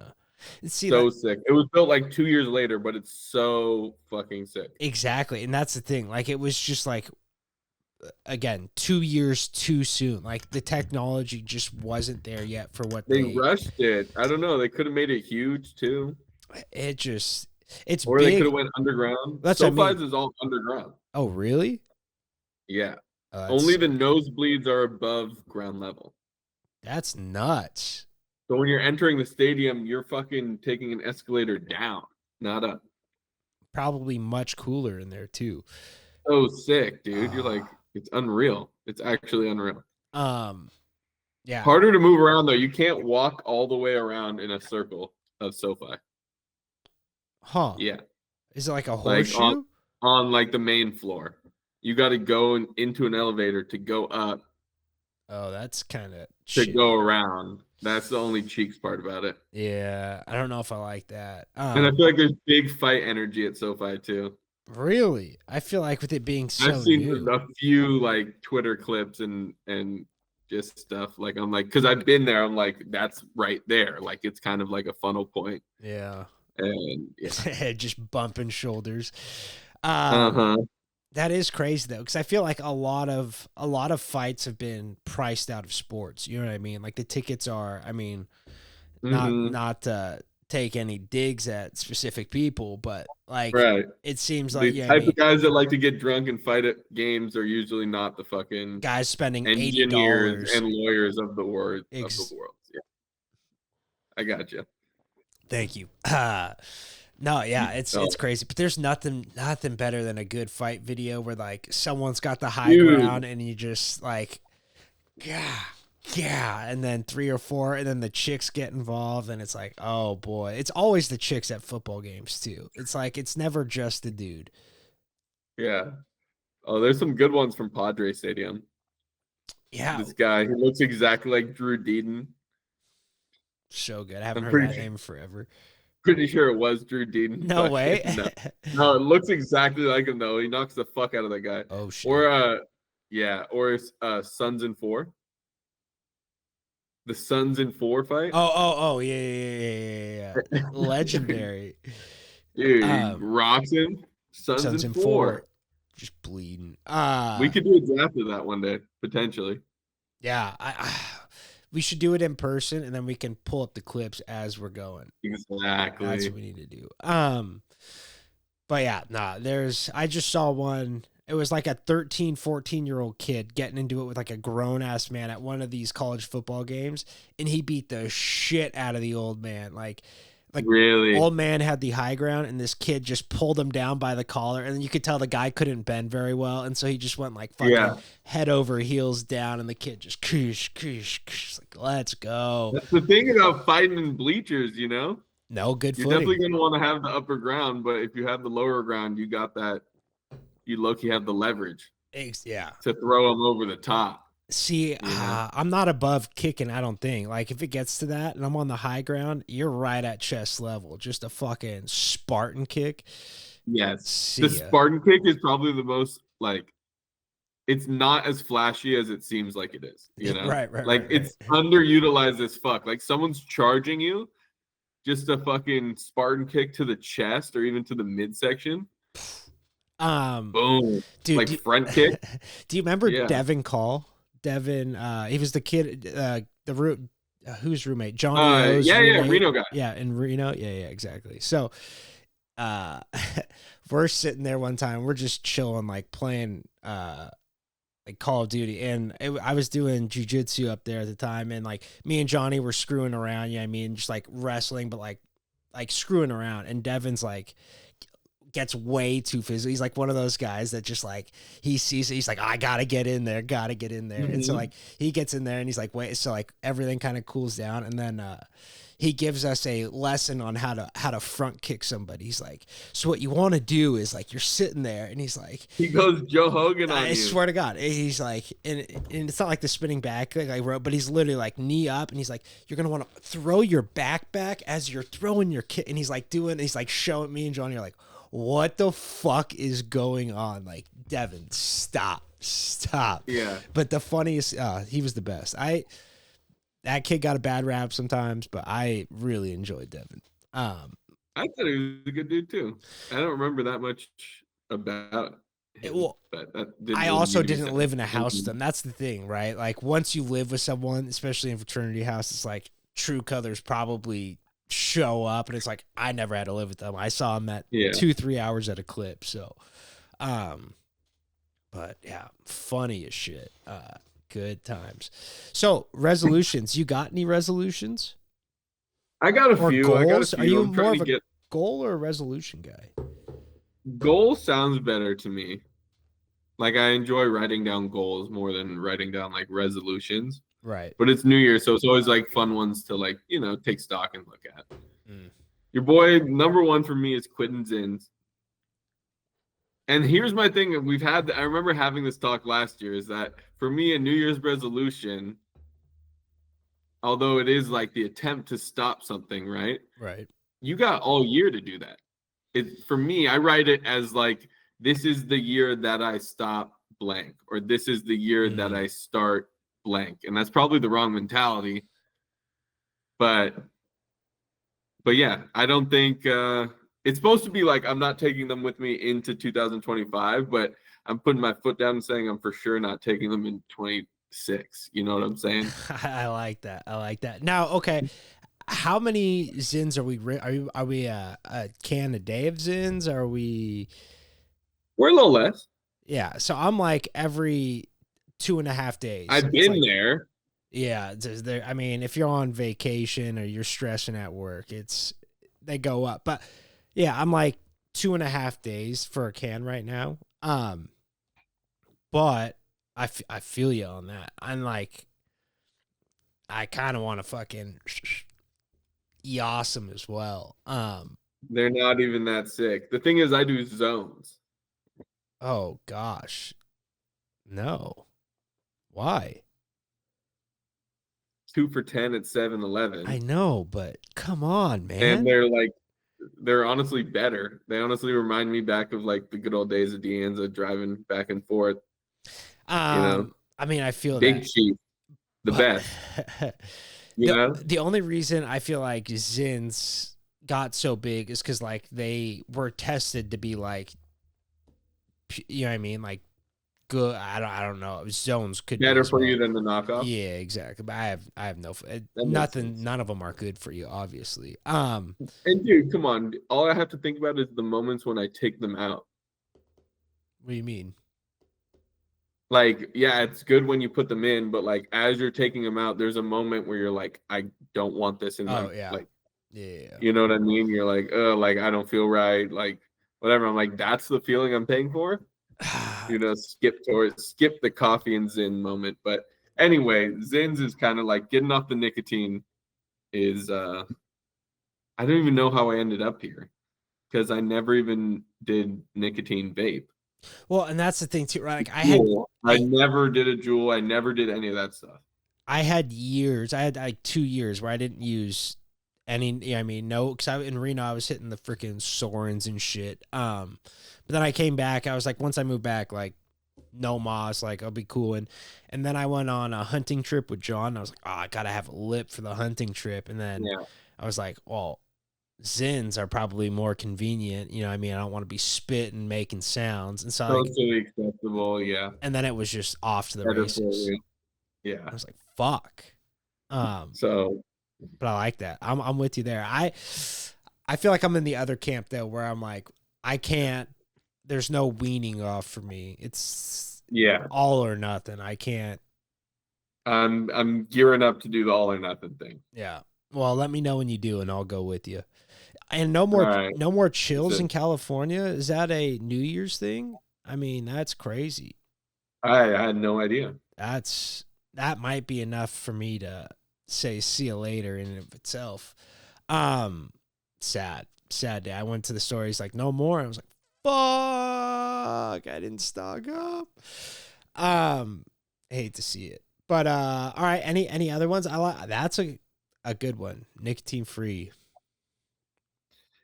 See, So sick. It was built like 2 years later, but it's so fucking sick. exactly. And that's the thing. Like, it was just like, again, 2 years too soon. Like, the technology just wasn't there yet for what They rushed it. I don't know. They could have made it huge too. it's Or big. they could have went underground. That's what I SoFi's mean. is all underground. Oh, really? Yeah. That's, Only the nosebleeds are above ground level. that's nuts. So when you're entering the stadium, you're fucking taking an escalator down, not up. Probably much cooler in there too. So sick, dude. You're like, it's unreal. It's actually unreal. Yeah. Harder to move around though. You can't walk all the way around in a circle of SoFi. Huh. Yeah. Is it like a Like horseshoe? on like the main floor. You got to go into an elevator to go up Oh, that's kind of to go around. That's the only cheeks part about it. Yeah, I don't know if I like that. And I feel like there's big fight energy at SoFi too. Really? I feel like with it being so I've seen new. a few like Twitter clips and just stuff like I'm like because I've been there. I'm like that's right there. Like it's kind of like a funnel point. Yeah. And yeah. Just bumping shoulders. Uh-huh. That is crazy though, because I feel like a lot of fights have been priced out of sports. You know what I mean? Like the tickets are. I mean, not to take any digs at specific people, but like right. it seems like the type of guys that like to get drunk and fight at games are usually not the fucking guys spending engineers $80 and lawyers of the world. Yeah, I got you. Thank you. No, yeah, it's crazy, but there's nothing better than a good fight video where like someone's got the high ground and you just like, yeah, and then 3 or 4, and then the chicks get involved, and it's like, oh boy, it's always the chicks at football games too. It's like it's never just the dude. Yeah. Oh, there's some good ones from Padre Stadium. Yeah, this guy, he looks exactly like Drew Deeden. So good. I haven't heard that name forever. Pretty sure it was Drew Deeden. No way. No, it looks exactly like him though. He knocks the fuck out of that guy. Oh shit. Or Sons in 4. The Sons in 4 fight. Oh yeah. Legendary. Dude, he rocks him. Sons in 4. Just bleeding. We could do a draft of that one day, potentially. Yeah, we should do it in person, and then we can pull up the clips as we're going. Exactly. That's what we need to do. But yeah, I just saw one. It was like a 13, 14-year-old kid getting into it with like a grown-ass man at one of these college football games, and he beat the shit out of the old man. Like really, old man had the high ground, and this kid just pulled him down by the collar, and then you could tell the guy couldn't bend very well, and so he just went like fucking head over heels down, and the kid just koosh, like, let's go. That's the thing about fighting in bleachers, you know? No good footing. You're definitely going to want to have the upper ground, but if you have the lower ground, you got that, you low-key have the leverage. Yeah. To throw him over the top. See, I'm not above kicking, I don't think. Like, if it gets to that and I'm on the high ground, you're right at chest level. Just a fucking Spartan kick. Yes. See the Spartan kick is probably the most, like, it's not as flashy as it seems like it is. You know? Right. Like, it's underutilized as fuck. Like, someone's charging you, just a fucking Spartan kick to the chest or even to the midsection. Boom. Dude, like, front kick. Do you remember Devin Call? Devin, he was the kid, whose roommate? Johnny O's roommate. Reno guy. Yeah, in Reno. Yeah, exactly. So, we're sitting there one time, we're just chilling, like playing, like Call of Duty, and I was doing jujitsu up there at the time, and like me and Johnny were screwing around. Yeah, I mean, just like wrestling, but like screwing around. And Devin's like, gets way too physical. He's like one of those guys that just like he sees it, he's like, I gotta get in there. And so like he gets in there and he's like, wait, so like everything kind of cools down, and then he gives us a lesson on how to front kick somebody. He's like, so what you want to do is like you're sitting there, and he's like, He goes Joe Hogan on I you. swear to God, he's like, and it's not like the spinning back like I wrote, but he's literally like knee up, and he's like, you're gonna want to throw your back as you're throwing your kick, and he's like showing me and John. You're like, what the fuck is going on? Like, Devin, stop. Yeah. But the funniest, he was the best. That kid got a bad rap sometimes, but I really enjoyed Devin. I thought he was a good dude too. I don't remember that much about him, but that didn't I really also give me didn't sense. live in a house with them. That's the thing, right? Like once you live with someone, especially in fraternity house, it's like true colors probably show up, and it's like I never had to live with them. I saw them at 2-3 hours at a clip. So, but yeah, funny as shit. Good times. So resolutions, you got any resolutions? I got a Or few. goals? I got a few. Are you I'm more trying of to a get goal or a resolution guy? goal sounds better to me. Like I enjoy writing down goals more than writing down like resolutions. Right. But it's New Year, so it's always like fun ones to like, take stock and look at. Mm. Your boy, number one for me is quitting ZYNs. And here's my thing. I remember having this talk last year, is that for me, a New Year's resolution, although it is like the attempt to stop something, right? Right. You got all year to do that. For me, I write it as like, this is the year that I stop blank, or this is the year that I start blank. And that's probably the wrong mentality. But yeah, I don't think it's supposed to be like I'm not taking them with me into 2025, but I'm putting my foot down and saying I'm for sure not taking them in 26. You know what I'm saying? I like that. Now, okay, how many ZYNs are we? Are we a can a day of ZYNs? Are we? We're a little less. Yeah, so I'm like every 2.5 days. I've been there. Yeah, I mean, if you're on vacation or you're stressing at work, they go up. But yeah, I'm like 2.5 days for a can right now. But I feel you on that. I'm like, I kind of want to fucking awesome as well. They're not even that sick. The thing is, I do zones. Oh gosh, no, why? 2 for $10 at 7-Eleven. I know, but come on, man. And they're honestly better. They honestly remind me back of like the good old days of Deanza driving back and forth. I mean, I feel Big that. Chief, the best. The only reason I feel like ZYNs got so big is because like they were tested to be like, you know what I mean, like good. I don't know. Zones could be better as for well. you than the knockoff. Yeah, exactly. But I have nothing. None of them are good for you, obviously. And dude, come on. All I have to think about is the moments when I take them out. What do you mean? Like, yeah, it's good when you put them in, but like as you're taking them out, there's a moment where you're like, I don't want this in my like. Yeah. You know what I mean? You're like, like I don't feel right, like whatever. I'm like, that's the feeling I'm paying for. Skip the coffee and ZYN moment. But anyway, ZYNs is kind of like getting off the nicotine is I don't even know how I ended up here, because I never even did nicotine vape. Well, and that's the thing too, right? Like I never did a Juul. I never did any of that stuff. I had like 2 years where I didn't use any. I mean, no, because in Reno I was hitting the freaking Sorens and shit. But then I came back. I was like, once I moved back, like, no mas, like, I'll be cool. And then I went on a hunting trip with John. I was like, oh, I gotta have a lip for the hunting trip. And then I was like, well, ZYNs are probably more convenient. You know what I mean? I don't want to be spitting, making sounds. And so Totally acceptable, yeah. And then it was just off to the Better races. Yeah. I was like, fuck. But I like that. I'm with you there. I feel like I'm in the other camp though, where I'm like, I can't. There's no weaning off for me. It's all or nothing. I can't. I'm gearing up to do the all or nothing thing. Yeah. Well, let me know when you do, and I'll go with you. And no Right. more chills it. in California. Is that a New Year's thing? I mean, that's crazy. I had no idea. That might be enough for me to say see you later in and of itself. Sad day. I went to the store. He's like, no more. I was like, fuck, I didn't stock up. Hate to see it, but all right. Any other ones? I like that's a good one. Nicotine free.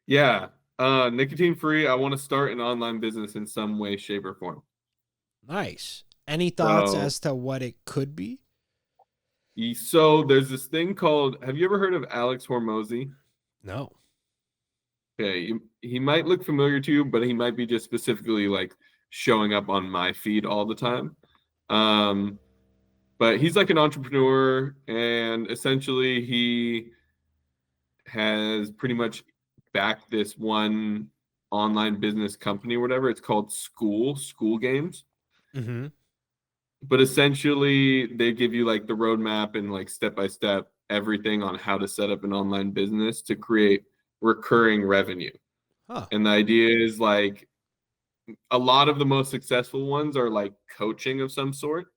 Yeah. Nicotine free. I want to start an online business in some way, shape, or form. Nice. Any thoughts So, as to what it could be? so there's this thing called. Have you ever heard of Alex Hormozy? No. Okay, he might look familiar to you, but he might be just specifically like showing up on my feed all the time. But he's like an entrepreneur, and essentially he has pretty much backed this one online business company or whatever. It's called School Games. Mm-hmm. But essentially they give you like the roadmap and like step by step everything on how to set up an online business to create recurring revenue. Huh. And the idea is like a lot of the most successful ones are like coaching of some sort.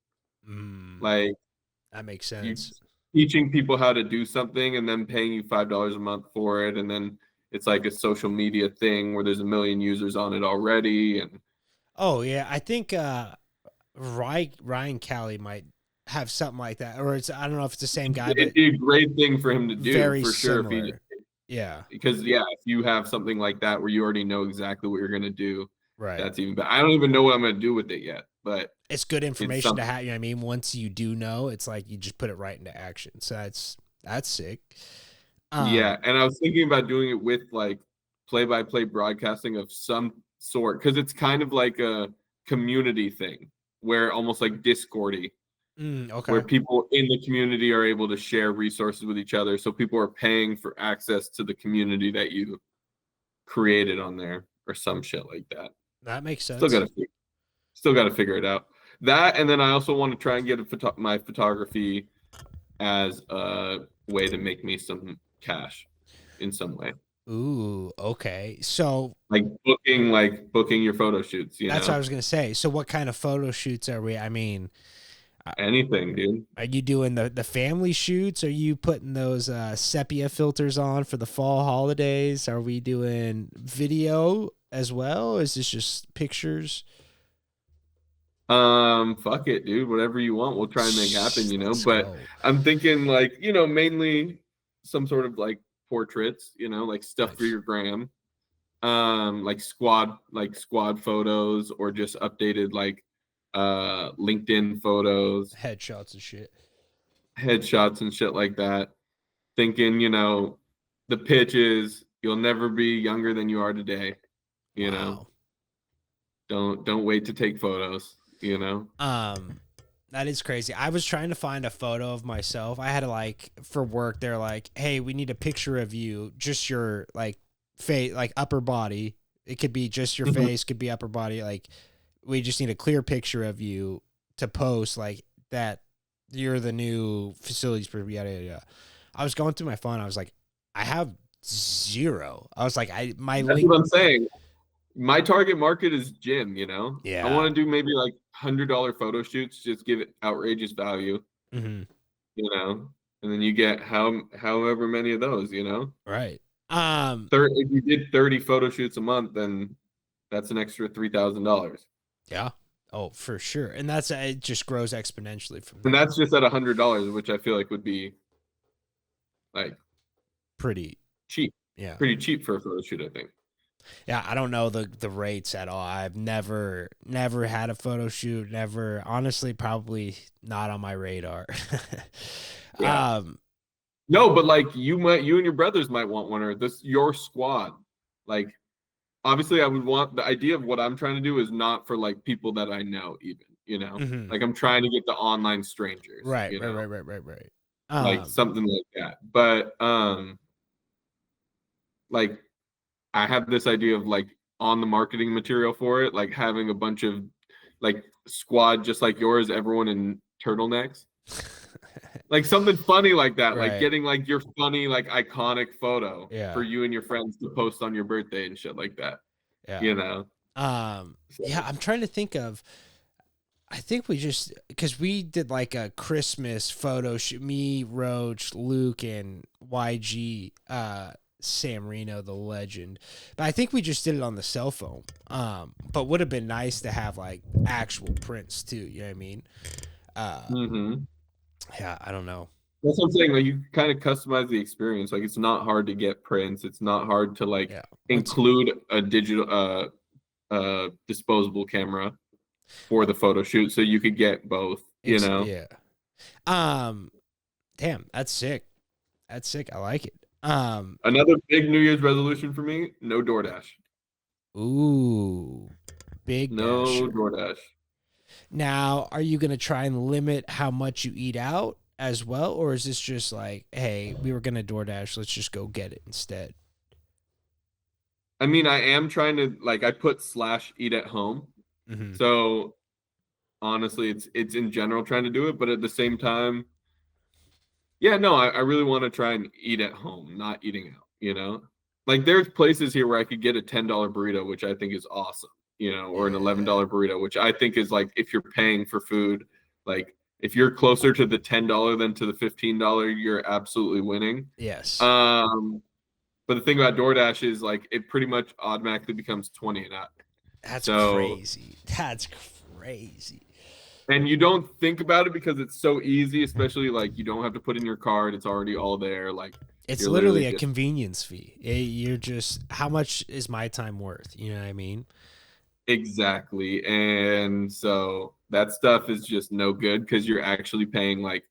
Like That makes you sense. teaching people how to do something and then paying you $5 a month for it. And then it's like a social media thing where there's a million users on it already. And Oh yeah, I think Ryan Callie might have something like that, or it's I don't know if it's the same guy, but it'd be a great thing for him to do very for sure. similar. Yeah, Because if you have something like that where you already know exactly what you're going to do, right. that's even better. I don't even know what I'm going to do with it yet, but It's good information to something. have. You know what I mean? Once you do know, it's like you just put it right into action. So that's sick. Yeah, and I was thinking about doing it with like play-by-play broadcasting of some sort because it's kind of like a community thing where almost like Discordy, Okay. where people in the community are able to share resources with each other. So people are paying for access to the community that you created on there or some shit like that. That makes sense. Still got to figure it out. That, and then I also want to try and get my photography as a way to make me some cash in some way. Ooh, okay. So Like booking your photo shoots, that's what I was gonna say. So what kind of photo shoots are we? I mean, anything, dude. are you doing the family shoots? Are you putting those sepia filters on for the fall holidays? Are we doing video as well? Is this just pictures? Fuck it, dude. Whatever you want, we'll try and make happen, Let's But go. I'm thinking like, mainly some sort of like portraits, like stuff for Nice. your gram. Like squad photos or just updated like LinkedIn photos, Headshots and shit. headshots and shit like that. Thinking, the pitch is you'll never be younger than you are today. Wow. Don't wait to take photos, That is crazy. I was trying to find a photo of myself. I had to like for work. They're like, "Hey, we need a picture of you, just your like face, like upper body. It could be just your face, could be upper body. Like, we just need a clear picture of you to post like that. You're the new facilities person. Yada yada yada." I was going through my phone. I was like, I have zero. I was like, That's link. what I'm saying. My target market is gym, Yeah. I want to do maybe like $100 photo shoots, just give it outrageous value, Mm-hmm. and then you get however many of those, Right. If you did 30 photo shoots a month, then that's an extra $3,000. Yeah. Oh, for sure. And that's it just grows exponentially from And there. that's just at $100, which I feel like would be like Pretty cheap, yeah. pretty cheap for a photo shoot, I think. Yeah, I don't know the rates at all. I've never had a photo shoot, honestly probably not on my radar. Yeah. No, but like you and your brothers might want one, or your squad. Like obviously I would want the idea of what I'm trying to do is not for like people that I know even, Mhm. like I'm trying to get the online strangers. Right. Like something like that. But like I have this idea of like on the marketing material for it, like having a bunch of like squad just like yours, everyone in turtlenecks. Like something funny like that, Right. like getting like your funny, like iconic photo Yeah. for you and your friends to post on your birthday and shit like that. Yeah. You know? Yeah, I'm trying to think of. I think we just because we did like a Christmas photo shoot. Me, Roach, Luke, and YG. Sam Reno, the legend. But I think we just did it on the cell phone. But would have been nice to have like actual prints too. You know what I mean? Yeah, I don't know. That's what I'm saying. Like you kind of customize the experience. Like it's not hard to get prints. It's not hard to like include a digital disposable camera for the photo shoot, so you could get both. You know? Yeah. Damn, that's sick. That's sick. I like it. Another big New Year's resolution for me: no DoorDash. Ooh, big no dasher. DoorDash. Now, are you gonna try and limit how much you eat out as well, or is this just like, hey, we were gonna DoorDash, let's just go get it instead? I mean, I am trying to I put / eat at home. So honestly, it's in general trying to do it, but at the same time, yeah, no, I really want to try and eat at home, not eating out, you know? Like there's places here where I could get a $10 burrito, which I think is awesome, you know, or an $11 burrito, which I think is like, if you're paying for food, like if you're closer to the $10 than to the $15, you're absolutely winning. Yes. But the thing about DoorDash is like it pretty much automatically becomes 20 and up. That's crazy. That's crazy. And you don't think about it because it's so easy, especially like you don't have to put in your card. It's already all there. Like it's literally a convenience fee. You're just, how much is my time worth? You know what I mean? Exactly. And so that stuff is just no good because you're actually paying like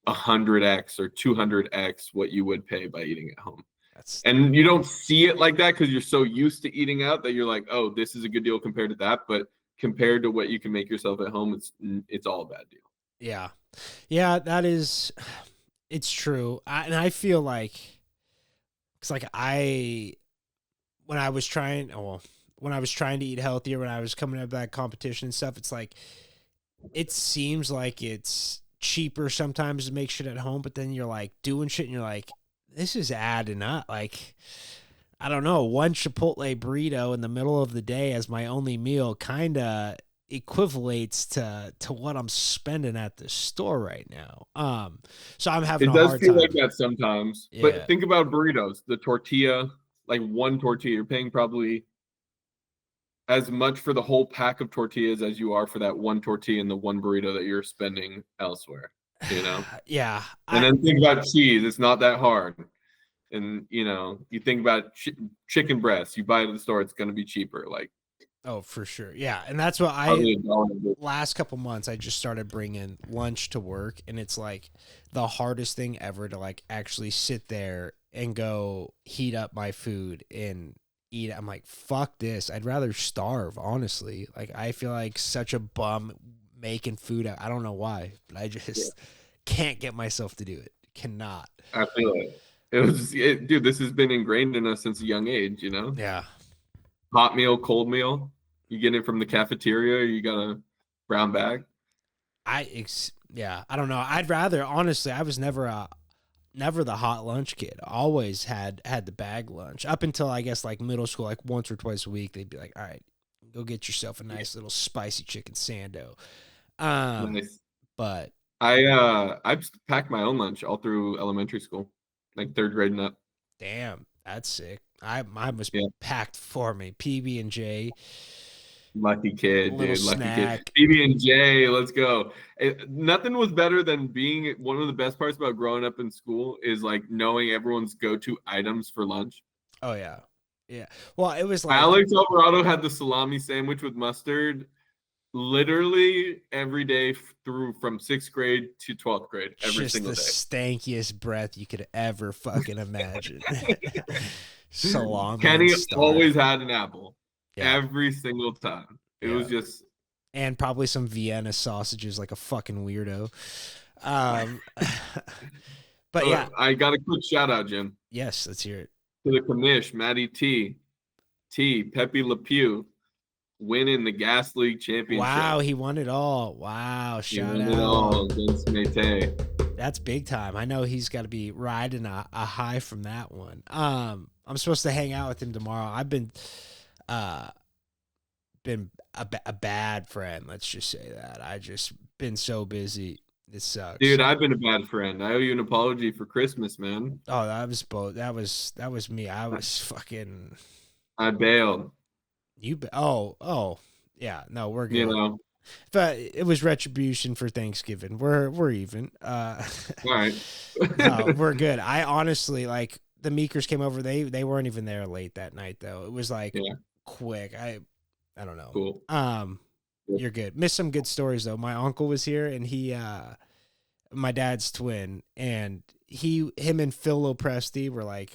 100x or 200x what you would pay by eating at home. And you don't see it like that because you're so used to eating out that you're like, oh, this is a good deal compared to that. But compared to what you can make yourself at home, it's all a bad deal. Yeah, that is, it's true. And I feel like, it's like when I was trying to eat healthier, when I was coming up with that competition and stuff, it's like, it seems like it's cheaper sometimes to make shit at home, but then you're like doing shit and you're like, this is adding up. Like, I don't know, one Chipotle burrito in the middle of the day as my only meal kind of equivalates to what I'm spending at the store right now. So I'm having a hard time. It does feel like that sometimes. Yeah. But think about burritos. The tortilla, like one tortilla, you're paying probably as much for the whole pack of tortillas as you are for that one tortilla and the one burrito that you're spending elsewhere. You know? Yeah. And then think about cheese. It's not that hard. And, you know, you think about chicken breasts. You buy it at the store, it's going to be cheaper. Like, oh, for sure. Yeah. And that's what last couple months, I just started bringing lunch to work. And it's like the hardest thing ever to like actually sit there and go heat up my food and eat. I'm like, fuck this. I'd rather starve, honestly. Like, I feel like such a bum making food. I don't know why, but I just can't get myself to do it. Cannot. I feel it. Dude, this has been ingrained in us since a young age, you know? Yeah. Hot meal, cold meal. You get it from the cafeteria, or you got a brown bag. I don't know. I'd rather, honestly, I was never the hot lunch kid. Always had the bag lunch up until I guess like middle school, like once or twice a week. They'd be like, all right, go get yourself a nice little spicy chicken sando. Nice. But I packed my own lunch all through elementary school, like 3rd grade and up. Damn, that's sick. Mine was packed for me. PB&J. Lucky kid, dude. Lucky snack. kid. PB&J, let's go. Nothing was better than being one of the best parts about growing up in school is like knowing everyone's go-to items for lunch. Oh yeah. Yeah. Well, it was like Alex Alvarado had the salami sandwich with mustard literally every day through from 6th grade to 12th grade, every single day. Just the stankiest breath you could ever fucking imagine. Salami. Kenny always had an apple every single time. It was just. And probably some Vienna sausages like a fucking weirdo. But yeah. I got a quick shout out, Jim. Yes, let's hear it. To the commish, Matty Pepe Le Pew, winning the Gas League Championship. Wow, he won it all. Wow, shout out. He won it all against Mate. That's big time. I know he's got to be riding a high from that one. I'm supposed to hang out with him tomorrow. I've been a bad friend. Let's just say that. I just been so busy. It sucks. Dude, I've been a bad friend. I owe you an apology for Christmas, man. Oh, that was both. That was me. I was fucking. I bailed. Oh, yeah. No, we're good. You know. But it was retribution for Thanksgiving. We're even. All right. No, we're good. I honestly, like, the Meekers came over. They weren't even there late that night though. It was like quick. I don't know. Cool. You're good. Missed some good stories though. My uncle was here, and he my dad's twin, and him and Phil Lopresti were like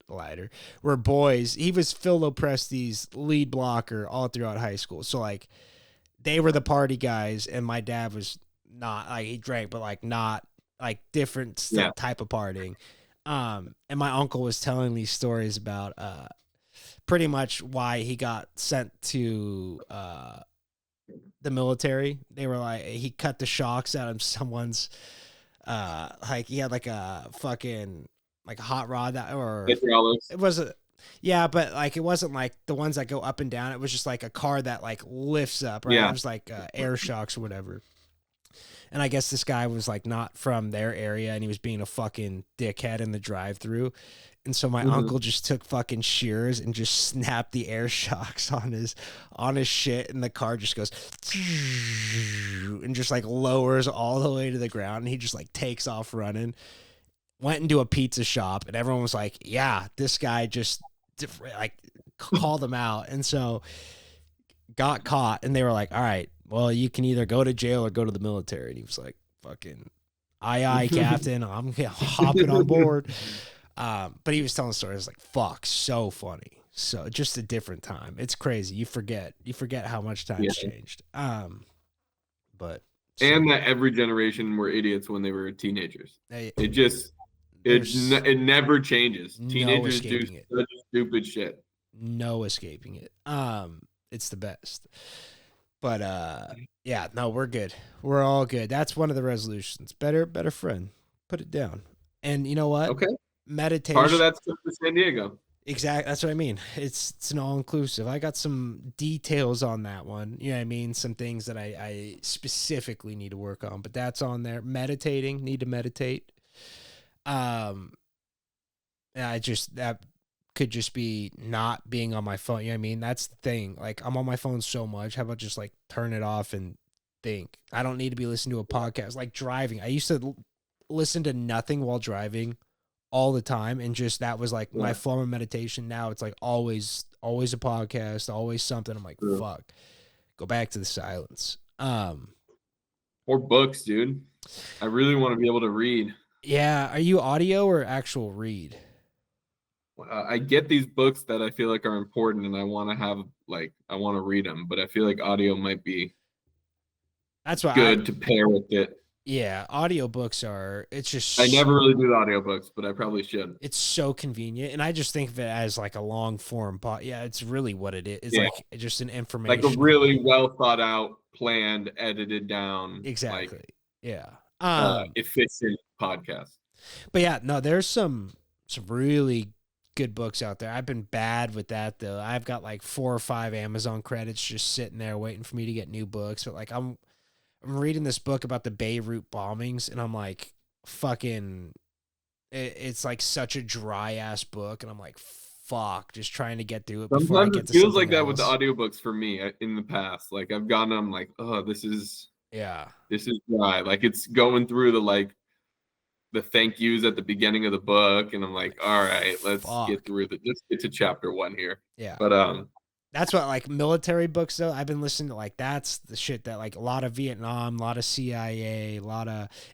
lighter. We're boys. He was Phil Lopresti's lead blocker all throughout high school. So like they were the party guys, and my dad was not, like, he drank, but like not like different type of partying. And my uncle was telling these stories about pretty much why he got sent to the military. They were like, he cut the shocks out of someone's like, he had like a fucking like a hot rod that, or hydraulics. It was but like it wasn't like the ones that go up and down. It was just like a car that like lifts up, right? It was like air shocks or whatever. And I guess this guy was like not from their area, and he was being a fucking dickhead in the drive-through. And so my uncle just took fucking shears and just snapped the air shocks on his shit, and the car just goes and just like lowers all the way to the ground, and he just like takes off running. Went into a pizza shop, and everyone was like, yeah, this guy just like called him out. And so got caught, and they were like, all right, well, you can either go to jail or go to the military. And he was like, fucking aye, captain, I'm hopping on board. But he was telling stories. I was like, fuck, so funny. So just a different time. It's crazy. You forget how much time's changed. But and that every generation were idiots when they were teenagers. It never changes. Teenagers do such stupid shit. No escaping it. It's the best. But yeah, no, we're good. We're all good. That's one of the resolutions. Better friend. Put it down. And you know what? Okay. Meditation. Part of that's to San Diego. Exactly. That's what I mean. It's an all-inclusive. I got some details on that one. You know what I mean? Some things that I specifically need to work on, but that's on there. Meditating. Need to meditate. That could just be not being on my phone. You know what I mean? That's the thing. Like, I'm on my phone so much. How about just like turn it off and think? I don't need to be listening to a podcast. Like driving. I used to listen to nothing while driving all the time, and just that was like my form of meditation. Now it's like always a podcast, always something. I'm like, fuck, go back to the silence. Or books, dude. I really want to be able to read. Yeah. Are you audio or actual read? I get these books that I feel like are important, and I want to read them, but I feel like audio might be good to pair with it. Yeah, audiobooks it's just... I never really do audiobooks, but I probably should. It's so convenient, and I just think of it as like a long form yeah, it's really what it is. It's like just an information. Like a really well thought out, planned, edited down. Exactly. Yeah. Efficient podcast. But yeah, no, there's some really good books out there. I've been bad with that though. I've got like 4 or 5 Amazon credits just sitting there waiting for me to get new books. But like I'm reading this book about the Beirut bombings, and I'm like, fucking, it's like such a dry ass book, and I'm like, fuck, just trying to get through it. Sometimes it feels like that with the audiobooks for me in the past. Like I've gotten them like, oh, this is dry. Like it's going through the thank yous at the beginning of the book, and I'm like, all right, let's get through let's get to chapter 1 here. Yeah. But that's what, like, military books though, I've been listening to, like, that's the shit that, like, a lot of Vietnam, a lot of CIA,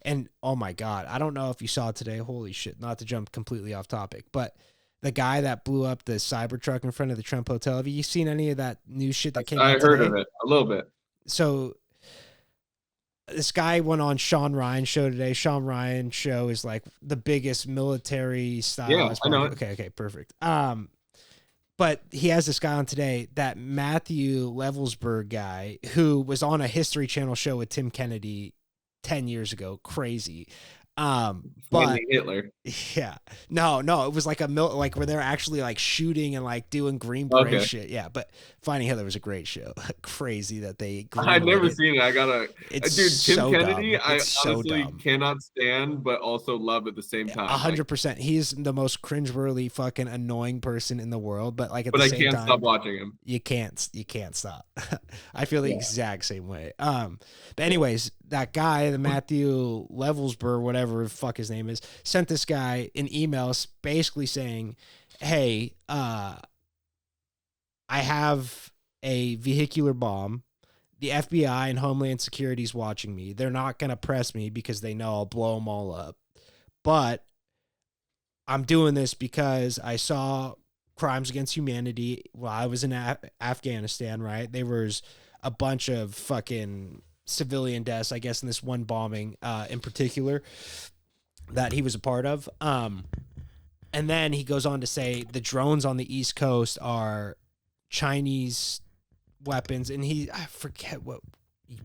and oh my God, I don't know if you saw today, holy shit, not to jump completely off topic, but the guy that blew up the Cybertruck in front of the Trump Hotel, have you seen any of that new shit that came out today? I heard of it, a little bit. So this guy went on Shawn Ryan's show today. Shawn Ryan's show is like the biggest military style. Yeah, I know it. Okay, perfect. But he has this guy on today, that Matthew Levelsberg guy, who was on a History Channel show with Tim Kennedy 10 years ago. Crazy. But Finding Hitler. yeah, no, it was like like where they're actually like shooting and like doing Green Beret Okay. shit. Yeah, but Finding Hitler was a great show. Crazy that they I've never greenlit it. seen it. I gotta, It's dude. Tim so Kennedy, dumb. I It's so honestly dumb. cannot stand, but also love at the same time. Like, 100%. He's the most cringeworthy, fucking annoying person in the world. But like at but the I same can't time, stop watching him. you can't stop. I feel the Yeah. exact same way. But anyways, that guy, the Matthew Levelsburg, whatever the fuck his name is, sent this guy an email basically saying, hey, I have a vehicular bomb. The FBI and Homeland Security is watching me. They're not going to press me because they know I'll blow them all up. But I'm doing this because I saw crimes against humanity while I was in Afghanistan, right? There was a bunch of fucking civilian deaths, I guess, in this one bombing in particular that he was a part of. And then he goes on to say the drones on the East Coast are Chinese weapons. And I forget what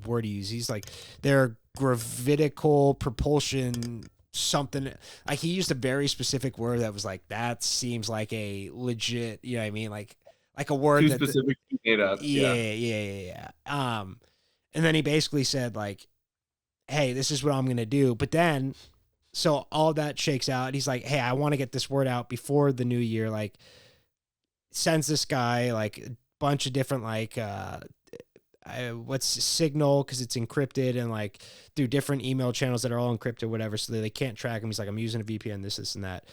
word he used. He's like, they're gravitical propulsion something. Like he used a very specific word that was like, that seems like a legit, you know what I mean? Like a word Too that specific to made up. yeah. And then he basically said like, hey, this is what I'm going to do. But then, so all that shakes out. And he's like, hey, I want to get this word out before the new year. Like sends this guy like a bunch of different, like, what's Signal, because it's encrypted, and like through different email channels that are all encrypted, whatever, so they can't track him. He's like, I'm using a VPN, this and that.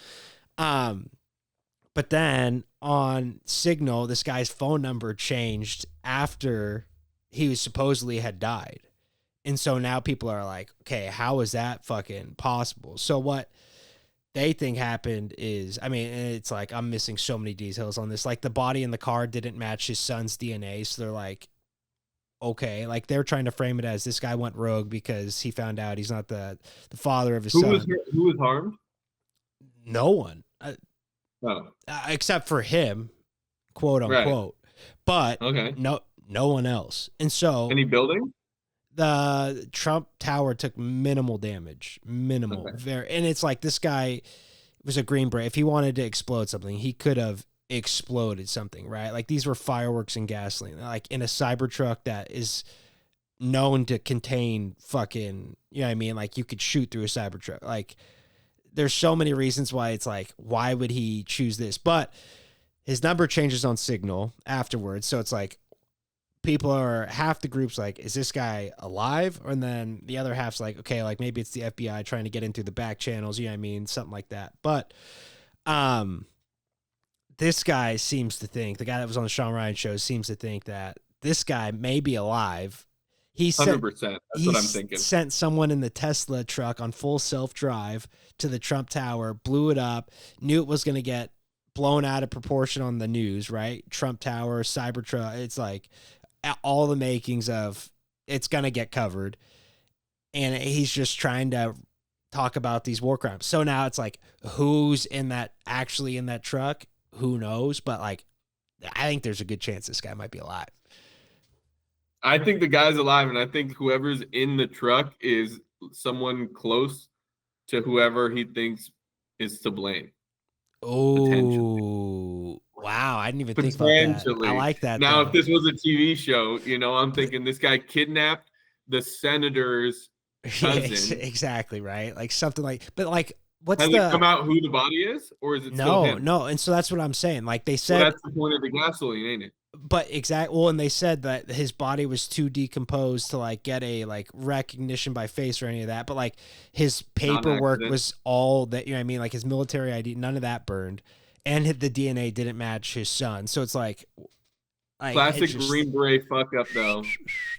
But then on Signal, this guy's phone number changed after he was supposedly had died. And so now people are like, okay, how is that fucking possible? So what they think happened is, I mean, it's like, I'm missing so many details on this. Like the body in the car didn't match his son's DNA. So they're like, okay, like they're trying to frame it as this guy went rogue because he found out he's not the father of his son. Who was harmed? No one, Oh, except for him, quote unquote. But okay. no one else. And so Any building? the Trump Tower took minimal damage, minimal. Okay. Very, and it's like this guy was a Green Beret. If he wanted to explode something, he could have exploded something, right? Like these were fireworks and gasoline, like in a Cybertruck that is known to contain fucking, you know what I mean? Like you could shoot through a Cybertruck. Like there's so many reasons why it's like, why would he choose this? But his number changes on Signal afterwards. So it's like, people are, half the group's like, is this guy alive? And then the other half's like, okay, like maybe it's the FBI trying to get into the back channels, you know what I mean? Something like that. But this guy seems to think, the guy that was on the Shawn Ryan show seems to think that this guy may be alive. He 100%. That's what I'm thinking. Sent someone in the Tesla truck on full self-drive to the Trump Tower, blew it up, knew it was going to get blown out of proportion on the news, right? Trump Tower, Cybertruck, it's like all the makings of it's going to get covered. And he's just trying to talk about these war crimes. So now it's like, who's actually in that truck? Who knows? But like, I think there's a good chance this guy might be alive. I think the guy's alive, and I think whoever's in the truck is someone close to whoever he thinks is to blame. Oh, wow. I didn't even think about that. I like that. Now, though. if this was a TV show, I'm thinking this guy kidnapped the senator's cousin. Exactly, right? Like something like, but like, what's Has it come out who the body is, or is it still him? No. And so that's what I'm saying. Like they said, Well, that's the point of the gasoline, ain't it? But well, and they said that his body was too decomposed to like get a like recognition by face or any of that. But like his paperwork was all that, you know what I mean? Like his military ID, none of that burned, and the DNA didn't match his son. So it's like classic Green Beret fuck up though,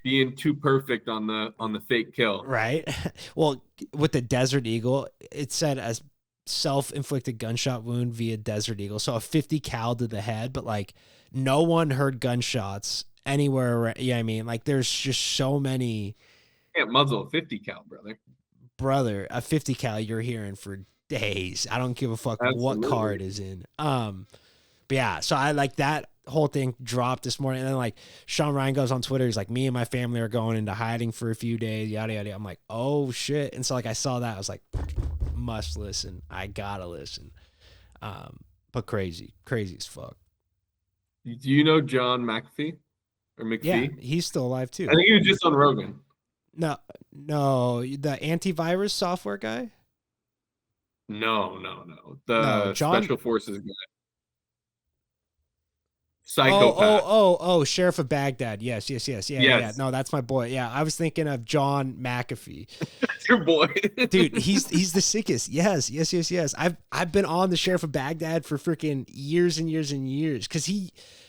being too perfect on the fake kill. Right. Well, with the Desert Eagle, it said as self-inflicted gunshot wound via Desert Eagle, so a 50 cal to the head, but like no one heard gunshots anywhere around, you know what I mean? Like there's just so many. Can't muzzle a 50 cal, brother. A 50 cal you're hearing for days. I don't give a fuck Absolutely. what car it is in. But yeah, so I like that whole thing dropped this morning, and then like Shawn Ryan goes on Twitter, he's like, me and my family are going into hiding for a few days, yada yada. I'm like, oh shit. And so like I saw that, I was like, must listen. I gotta listen. But crazy as fuck. Do you know John McAfee or Yeah, McPhee? he's still alive too. I think he was just on Rogan. No, the antivirus software guy. No. No, The John. special forces guy. Oh, Psychopath. Sheriff of Baghdad. Yes. Yeah. No, that's my boy. Yeah, I was thinking of John McAfee. That's your boy. Dude, he's the sickest. Yes. I've been on the Sheriff of Baghdad for freaking years and years and years, because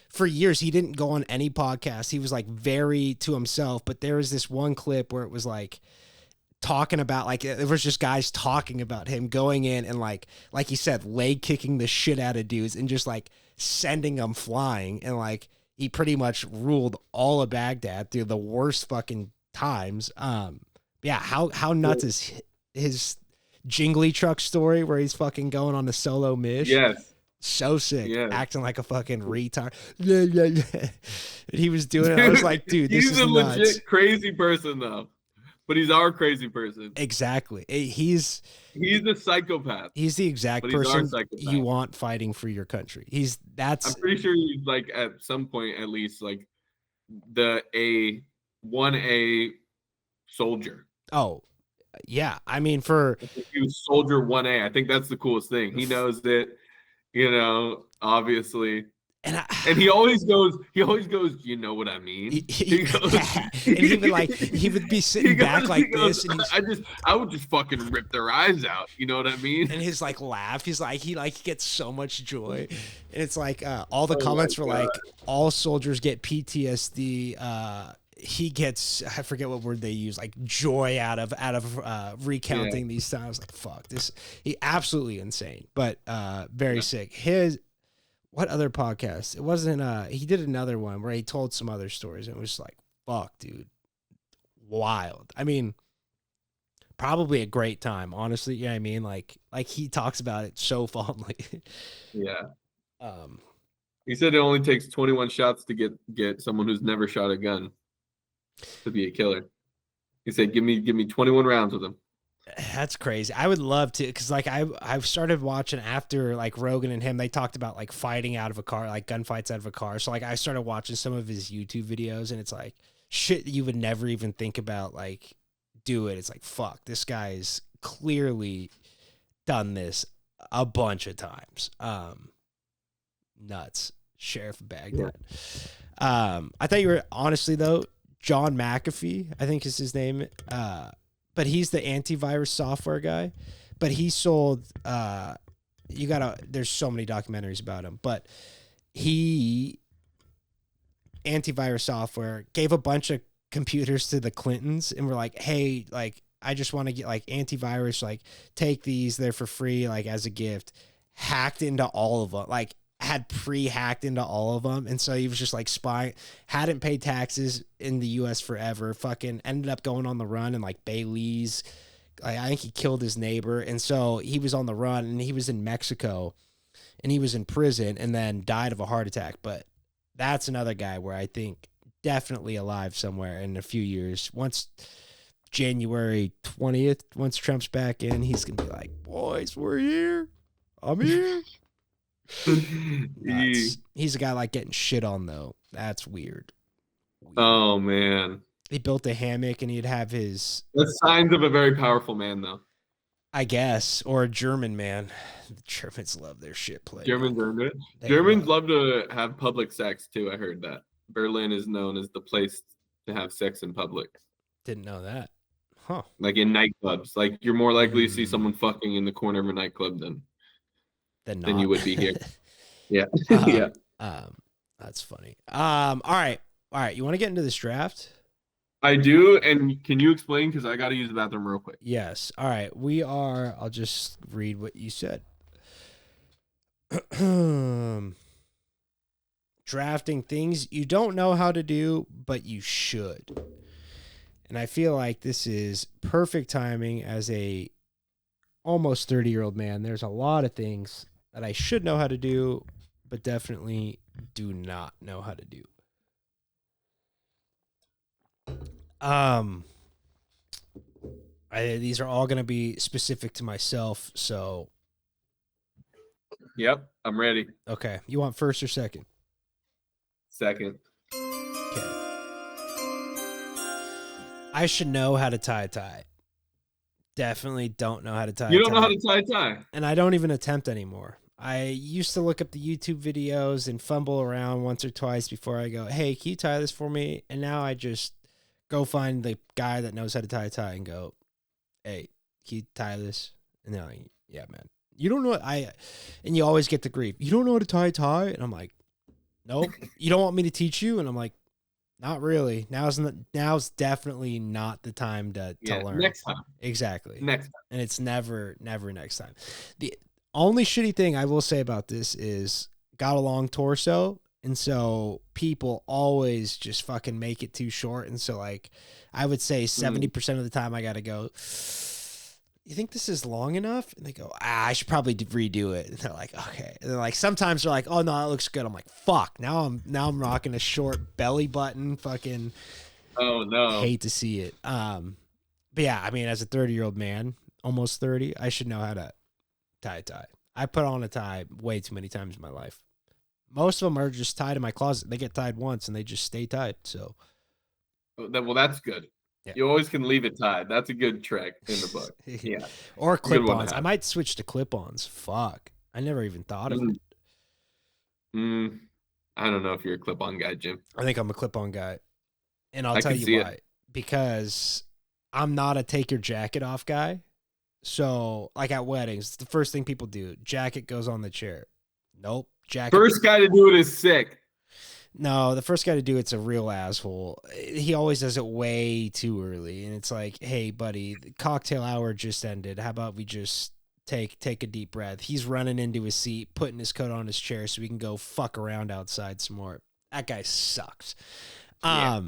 for years he didn't go on any podcast. He was like very to himself. But there was this one clip where it was like talking about, like, there was just guys talking about him going in and like he said, leg kicking the shit out of dudes and just like sending them flying, and like he pretty much ruled all of Baghdad through the worst fucking times. Yeah, how nuts is his jingly truck story where he's fucking going on a solo mish? Yes. So sick. Yes. Acting like a fucking retard. Yeah. He was doing it. I was like, dude, this he's is a nuts. legit crazy person though. But he's our crazy person. Exactly. He's a psychopath. He's the exact But he's our person psychopath. you want fighting for your country. I'm pretty sure he's like at some point at least like the 1A soldier. Oh, yeah. I mean, He was soldier 1A. I think that's the coolest thing. He knows that, obviously. and he always goes, you know what I mean? He goes, and he would be sitting back like this, and I would just fucking rip their eyes out. You know what I mean? and his like laugh, he's like he gets so much joy, and it's like all the comments were like, all soldiers get PTSD. He gets, I forget what word they use, like joy out of recounting these times. Like, fuck this, he absolutely insane, but very sick. What other podcast? It wasn't he did another one where he told some other stories, and it was like, fuck, dude. Wild. I mean, probably a great time, honestly. You know what I mean? Like he talks about it so fondly. Yeah. He said it only takes 21 shots to get someone who's never shot a gun to be a killer. He said, give me 21 rounds with him. That's crazy. I would love to, because like I've started watching after like Rogan and him, they talked about like fighting out of a car, like gunfights out of a car. So like I started watching some of his YouTube videos, and it's like shit you would never even think about like do it. It's like, fuck, this guy's clearly done this a bunch of times. Nuts. Sheriff of Baghdad. I thought you were, honestly though, John McAfee, I think is his name. But he's the antivirus software guy. But he sold there's so many documentaries about him, but he antivirus software gave a bunch of computers to the Clintons, and we're like, hey, like I just want to get like antivirus, like take these, they're for free, like as a gift. Hacked into all of them, like had pre-hacked into all of them, and so he was just like spying, hadn't paid taxes in the US forever, fucking ended up going on the run in like Belize. I think he killed his neighbor, and so he was on the run, and he was in Mexico, and he was in prison, and then died of a heart attack. But that's another guy where I think definitely alive somewhere in a few years. Once January 20th, once Trump's back in, he's gonna be like, boys, we're here, I'm here. He's a guy like getting shit on though. That's weird. Oh man. He built a hammock, and he'd have his. That's signs of a very powerful man, though. I guess, or a German man. The Germans love their shit play. Germans are good. Germans love to have public sex too. I heard that Berlin is known as the place to have sex in public. Didn't know that, huh? Like in nightclubs, like you're more likely to see someone fucking in the corner of a nightclub than you would be here. Yeah, yeah. That's funny. All right. You want to get into this draft? I do, and can you explain? Because I got to use the bathroom real quick. Yes. All right. I'll just read what you said. Drafting things you don't know how to do, but you should. And I feel like this is perfect timing as a almost 30-year-old man. There's a lot of things that I should know how to do, but definitely do not know how to do. These are all going to be specific to myself. So, Yep, I'm ready. okay. You want first or second? Second. Okay. I should know how to tie a tie. Definitely don't know how to tie You a don't tie. know how to tie a tie. And I don't even attempt anymore. I used to look up the YouTube videos and fumble around once or twice before I go, hey, can you tie this for me? And now I just go find the guy that knows how to tie a tie and go, hey, can you tie this? And they're like, yeah, man. You don't know what and you always get the grief. You don't know how to tie a tie? And I'm like, nope. You don't want me to teach you? And I'm like, not really. Now's definitely not the time to learn. Next time. Exactly. Next time. And it's never next time. The only shitty thing I will say about this is got a long torso, and so people always just fucking make it too short. And so, like, I would say 70% of the time I gotta go, you think this is long enough? And they go, I should probably redo it. And they're like, okay. And they're like, sometimes they're like, oh no, that looks good. I'm like, fuck. Now I'm rocking a short belly button. Fucking. Oh no. Hate to see it. But yeah, I mean, as a 30-year-old man, almost 30, I should know how to tie a tie. I put on a tie way too many times in my life. Most of them are just tied in my closet. They get tied once and they just stay tied. So. Well, that's good. Yeah. You always can leave it tied. That's a good trick in the book. Yeah. Or Good one to clip-ons. I have. might switch to clip-ons. Fuck. I never even thought of it. I don't know if you're a clip-on guy, Jim. I think I'm a clip-on guy. And I'll I tell can you see why. it. Because I'm not a take your jacket off guy. So, like at weddings, it's the first thing people do. Jacket goes on the chair. Nope. Jacket. First guy to do it is sick. No, the first guy to do it's a real asshole. He always does it way too early. And it's like, hey, buddy, the cocktail hour just ended. How about we just take a deep breath? He's running into his seat, putting his coat on his chair so we can go fuck around outside some more. That guy sucks. Yeah.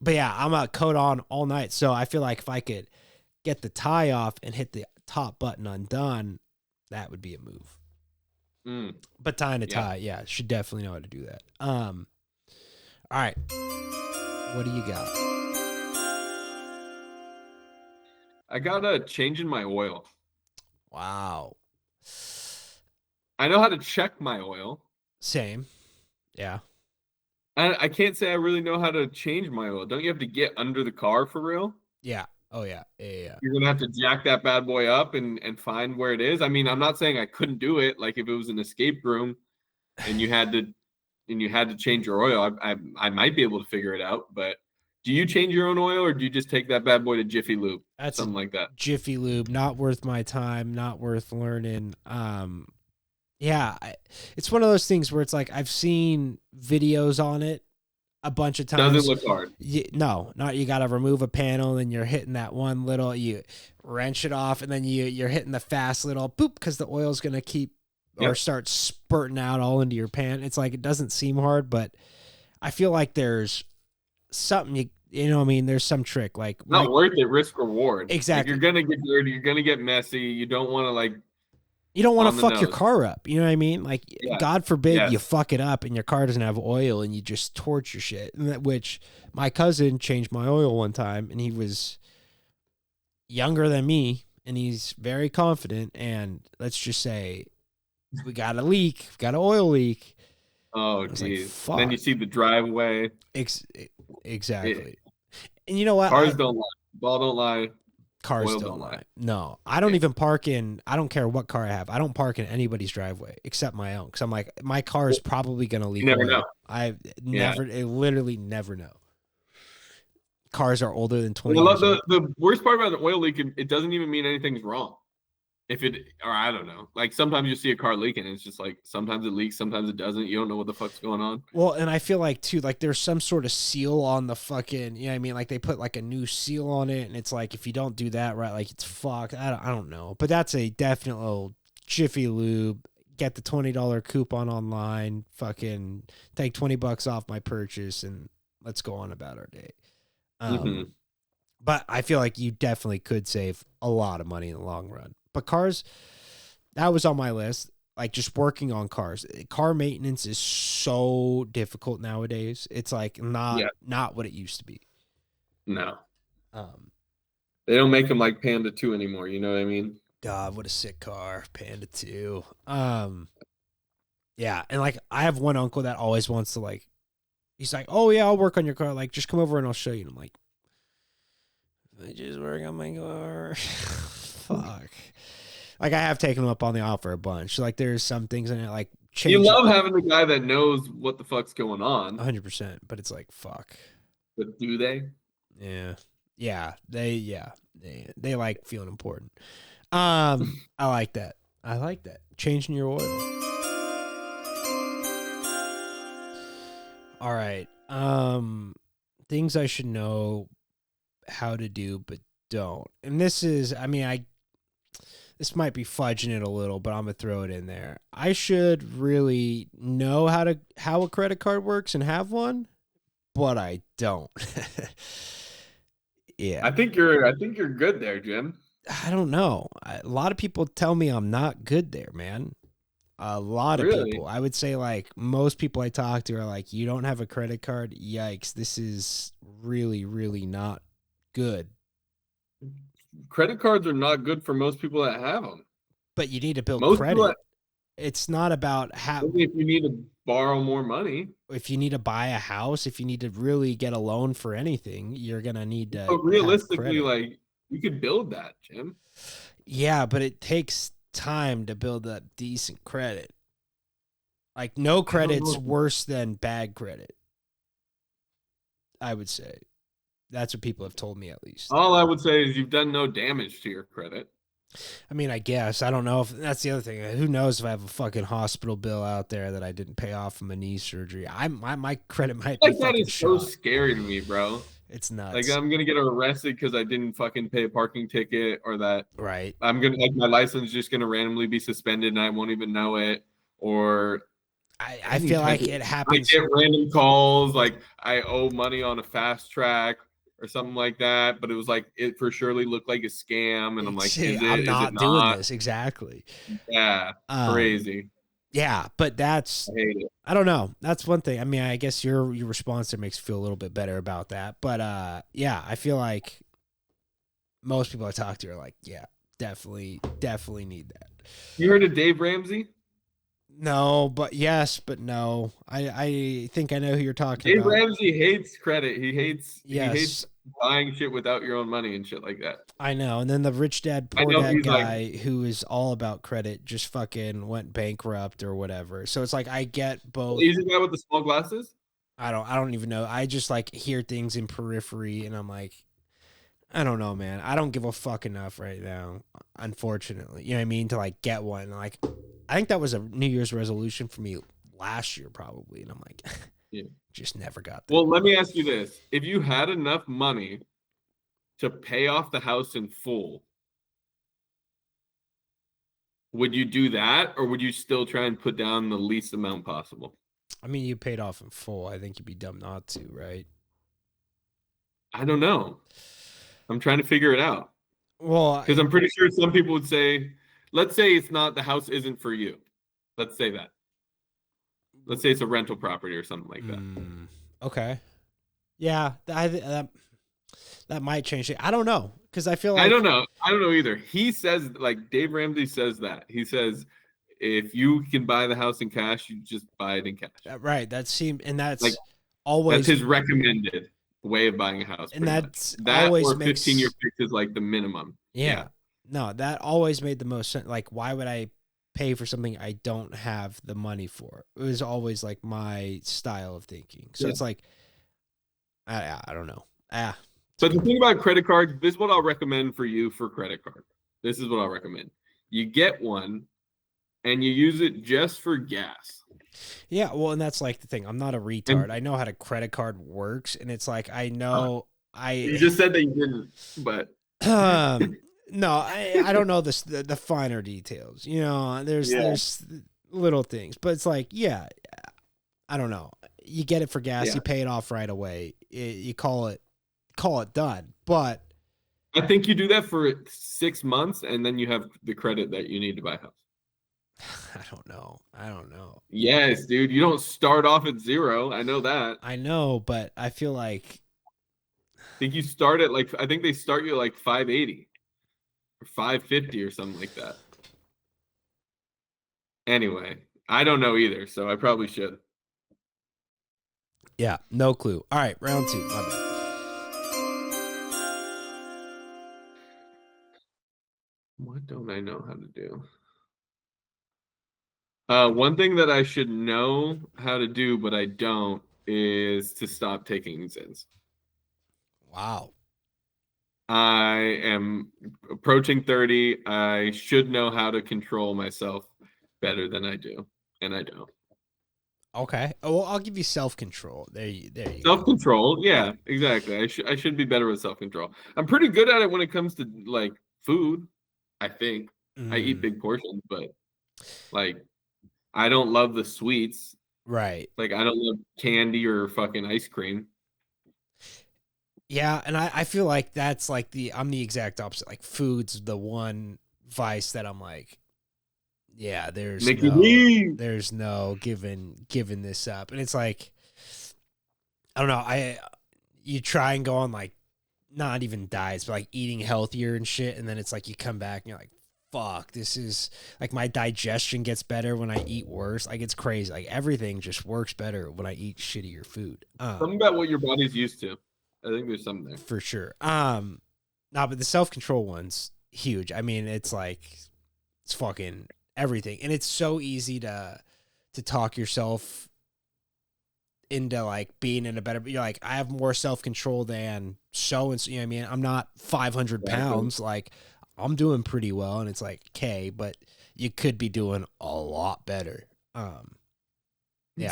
But yeah, I'm a coat on all night. So I feel like if I could get the tie off and hit the top button undone, that would be a move. But tying a tie, yeah, should definitely know how to do that. All right. What do you got? I got a change in my oil. Wow. I know how to check my oil. Same. Yeah. I can't say I really know how to change my oil. Don't you have to get under the car for real? Yeah. Oh, yeah. Yeah. You're gonna have to jack that bad boy up and find where it is. I mean, I'm not saying I couldn't do it. Like if it was an escape room and you had to change your oil, I might be able to figure it out. But do you change your own oil or do you just take that bad boy to Jiffy Lube? That's something like that. Jiffy Lube, not worth my time, not worth learning. Yeah, it's one of those things where it's like I've seen videos on it a bunch of times. Doesn't look hard. No, not you got to remove a panel and you're hitting that one little, you wrench it off and then you're hitting the fast little boop because the oil's going to keep or start spurting out all into your pan. It's like it doesn't seem hard, but I feel like there's something you know what I mean, there's some trick like not worth it, risk reward. Exactly. Like you're going to get dirty, you're going to get messy. You don't want to like you don't want to fuck your car up. You know what I mean? Like, God forbid you fuck it up and your car doesn't have oil and you just torch your shit. Which my cousin changed my oil one time and he was younger than me and he's very confident. And let's just say we got a leak, got an oil leak. Oh, geez. Like, then you see the driveway. Exactly. And you know what? Cars don't lie. Ball don't lie. Cars oil don't lie. No, I don't even park in. I don't care what car I have. I don't park in anybody's driveway except my own. Because I'm like, my car is probably gonna leak. You never oil. know. I literally never know. Cars are older than 20 years old. The worst part about the oil leak, it doesn't even mean anything's wrong. I don't know. Like sometimes you see a car leaking, and it's just like sometimes it leaks, sometimes it doesn't. You don't know what the fuck's going on. Well, and I feel like too, like there's some sort of seal on the fucking, you know what I mean? Like they put like a new seal on it, and it's like if you don't do that right, like it's fucked. I don't know, but that's a definite little Jiffy Lube. Get the $20 coupon online. Fucking take $20 off my purchase, and let's go on about our day. But I feel like you definitely could save a lot of money in the long run. But cars, that was on my list. Like just working on cars. Car maintenance is so difficult nowadays. It's like not what it used to be. No. They don't make them like Panda 2 anymore. You know what I mean? God, what a sick car, Panda 2. Yeah, and like I have one uncle that always wants to like. He's like, oh yeah, I'll work on your car. Like, just come over and I'll show you. And I'm like, I just work on my car. Fuck. Like I have taken him up on the offer a bunch. Like there's some things in it like change. You love having the guy that knows what the fuck's going on. 100%, but it's like fuck. But do they? Yeah. They like feeling important. I like that. Changing your oil. All right. Things I should know how to do but don't. And this is, I mean, this might be fudging it a little, but I'm gonna throw it in there. I should really know how a credit card works and have one, but I don't. Yeah. I think you're good there, Jim. I don't know. A lot of people tell me I'm not good there, man. A lot of people. I would say like most people I talk to are like, you don't have a credit card? Yikes. This is really, really not good. Credit cards are not good for most people that have them. But you need to build Most credit. people It's not about how. If you need to borrow more money. If you need to buy a house, if you need to really get a loan for anything, you're going to need to. But realistically, like you could build that, Jim. Yeah, but it takes time to build up decent credit. Like no credit's worse than bad credit. I would say. That's what people have told me at least. All I would say is you've done no damage to your credit. I mean, I guess. I don't know if that's the other thing. Who knows if I have a fucking hospital bill out there that I didn't pay off from a knee surgery. My credit might be like that is shot. so scary to me, bro. It's nuts. Like I'm gonna get arrested because I didn't fucking pay a parking ticket, or that right. I'm gonna like my license just gonna randomly be suspended and I won't even know it. Or I feel like it happens. I get random calls like I owe money on a fast track or something like that, but it was like it for surely looked like a scam, and I'm like, I'm not doing this exactly. Yeah, crazy. Yeah, but that's I hate it. I don't know. That's one thing. I mean, I guess your response there makes me feel a little bit better about that. But yeah, I feel like most people I talk to are like, yeah, definitely need that. You heard of Dave Ramsey? No, but yes, but no. I think I know who you're talking about. Dave Ramsey hates credit. He hates buying shit without your own money and shit like that. I know. And then the rich dad, poor dad guy who is all about credit just fucking went bankrupt or whatever. So it's like I get both. He's the guy with the small glasses? I don't even know. I just like hear things in periphery and I'm like, I don't know, man. I don't give a fuck enough right now, unfortunately. You know what I mean? To like get one. Like I think that was a New Year's resolution for me last year probably. And I'm like, yeah. Just never got that. Well, let me ask you this. If you had enough money to pay off the house in full, would you do that, or would you still try and put down the least amount possible? I mean, you paid off in full. I think you'd be dumb not to, right? I don't know. I'm trying to figure it out. Well, because I'm pretty sure some people would say, let's say it's not, the house isn't for you. Let's say that. Let's say it's a rental property or something like that. Okay. Yeah, that might change it. I don't know, because I feel like I don't know either. He says, like Dave Ramsey says that. He says if you can buy the house in cash, you just buy it in cash. Right. That's like, always that's his recommended way of buying a house. And that always or 15-year fix is like the minimum. Yeah. No, that always made the most sense. Like, why would I pay for something I don't have the money for? It was always like my style of thinking. So it's like, I don't know. But the thing about credit cards, this is what I'll recommend for you for credit card. This is what I'll recommend. You get one and you use it just for gas. Yeah, well, and that's like the thing. I'm not a retard. I know how a credit card works, and it's like I know You just said that you didn't, but no, I don't know the finer details. You know, there's little things, but it's like, yeah, I don't know. You get it for gas, you pay it off right away. You call it done. But I think you do that for 6 months, and then you have the credit that you need to buy a house. I don't know. Yes, dude. You don't start off at zero. I know that. I know, but I feel like think you start at like I think they start you at like 580 or 550 or something like that. Anyway, I don't know either, so I probably should. Yeah, no clue. All right, round 2. My bad. What don't I know how to do? One thing that I should know how to do, but I don't, is to stop taking ZYNs. Wow. I am approaching 30. I should know how to control myself better than I do, and I don't. Okay. Oh, well, I'll give you self-control. There you go. Self-control, yeah, exactly. I should be better with self-control. I'm pretty good at it when it comes to like food. I think I eat big portions, but like I don't love the sweets. Right. Like I don't love candy or fucking ice cream. Yeah, and I feel like that's like I'm the exact opposite. Like food's the one vice that I'm like, yeah, there's Mickey no D. there's no giving this up. And it's like, I don't know, you try and go on like not even diets, but like eating healthier and shit, and then it's like you come back and you're like, fuck, this is like my digestion gets better when I eat worse. Like it's crazy. Like everything just works better when I eat shittier food. Something about what your body's used to. I think there's something there. For sure. No, but the self-control one's huge. I mean, it's like it's fucking everything. And it's so easy to talk yourself into like being in a better, you're like, I have more self-control than so and so, you know what I mean? I'm not 500 pounds, like I'm doing pretty well. And it's like, okay, but you could be doing a lot better. Yeah,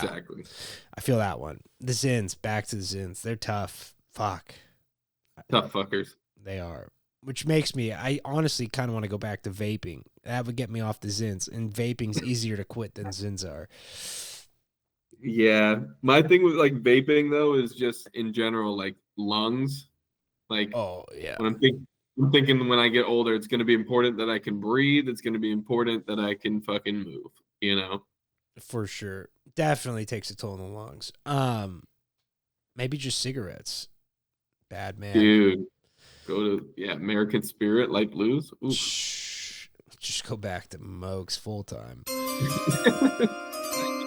Exactly. I feel that one. The ZYNs, back to the ZYNs. They're tough. Fuck. Tough fuckers. They are. Which makes me, I honestly kind of want to go back to vaping. That would get me off the ZYNs. And vaping's easier to quit than ZYNs are. Yeah. My thing with like vaping though is just in general, like lungs. Like Oh, yeah. when I'm thinking when I get older, it's gonna be important that I can breathe. It's gonna be important that I can fucking move, you know? For sure. Definitely takes a toll on the lungs. Maybe just cigarettes. Bad man. Dude. Go to American Spirit, light blues. Ooh. Shh. Just go back to Mokes full time.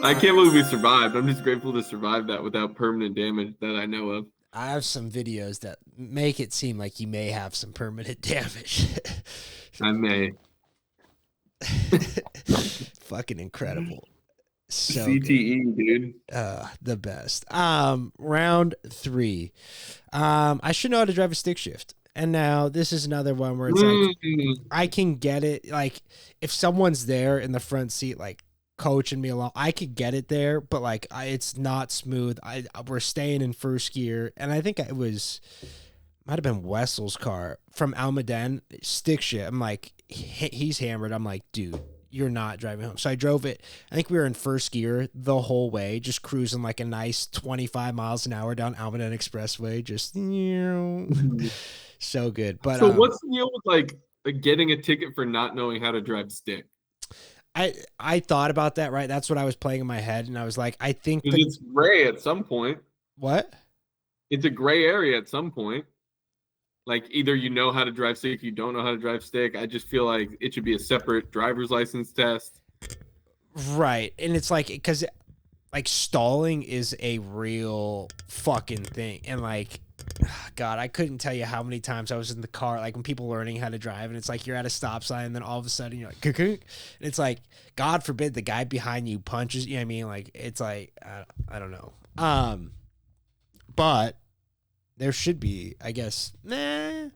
I can't believe we survived. I'm just grateful to survive that without permanent damage that I know of. I have some videos that make it seem like you may have some permanent damage. I may. Fucking incredible. So CTE, dude. the best. Round 3. I should know how to drive a stick shift. And now this is another one where it's like I can get it. Like if someone's there in the front seat, like coaching me along, I could get it there, but like it's not smooth. We're staying in first gear, and I think it might have been Wessel's car from Almaden, stick shift. I'm like, he's hammered. I'm like, dude, you're not driving home. So I drove it. I think we were in first gear the whole way, just cruising like a nice 25 miles an hour down Almaden Expressway. Just so good. But so what's the deal with like getting a ticket for not knowing how to drive stick? I thought about that, right? That's what I was playing in my head, and I was like, I think it's gray at some point. What? It's a gray area at some point. Like either you know how to drive stick, you don't know how to drive stick. I just feel like it should be a separate driver's license test. Right. And it's like, because like stalling is a real fucking thing. And like, God, I couldn't tell you how many times I was in the car, like when people learning how to drive, and it's like you're at a stop sign, and then all of a sudden you're like, and it's like, God forbid the guy behind you punches, you know what I mean? Like, it's like, I don't know. But there should be, I guess, I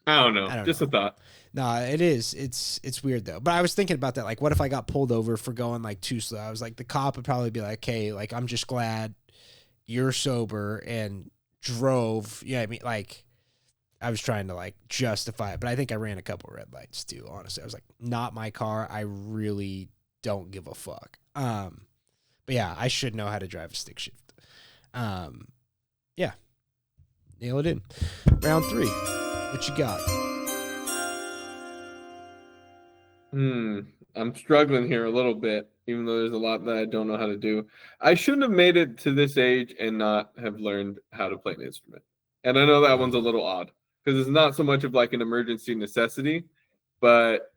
don't know. Just a thought. No, it is. It's weird though. But I was thinking about that. Like, what if I got pulled over for going like too slow? I was like, the cop would probably be like, "Hey, like, I'm just glad you're sober and drove." Yeah, I mean, like, I was trying to like justify it, but I think I ran a couple red lights too. Honestly, I was like, not my car. I really don't give a fuck. But yeah, I should know how to drive a stick shift. Yeah, nail it in. Round 3. What you got? I'm struggling here a little bit, even though there's a lot that I don't know how to do. I shouldn't have made it to this age and not have learned how to play an instrument. And I know that one's a little odd because it's not so much of like an emergency necessity, but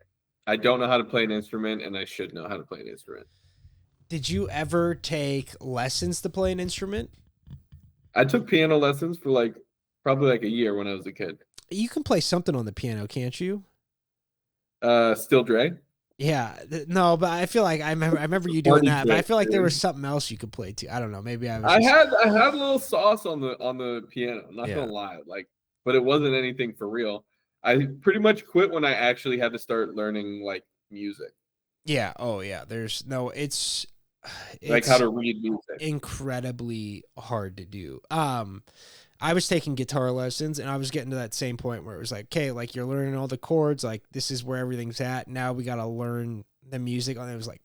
I don't know how to play an instrument and I should know how to play an instrument. Did you ever take lessons to play an instrument? I took piano lessons for like probably like a year when I was a kid. You can play something on the piano, can't you? Still Dre. Yeah, no, but I feel like I remember you doing that, but I feel like there was something else you could play too. I don't know. Maybe I was. I had a little sauce on the piano. I'm not gonna lie, like, but it wasn't anything for real. I pretty much quit when I actually had to start learning like music. Yeah. Oh yeah. There's no. It's like how to read music. Incredibly hard to do. I was taking guitar lessons and I was getting to that same point where it was like, okay, like you're learning all the chords, like this is where everything's at. Now we got to learn the music. And it was like,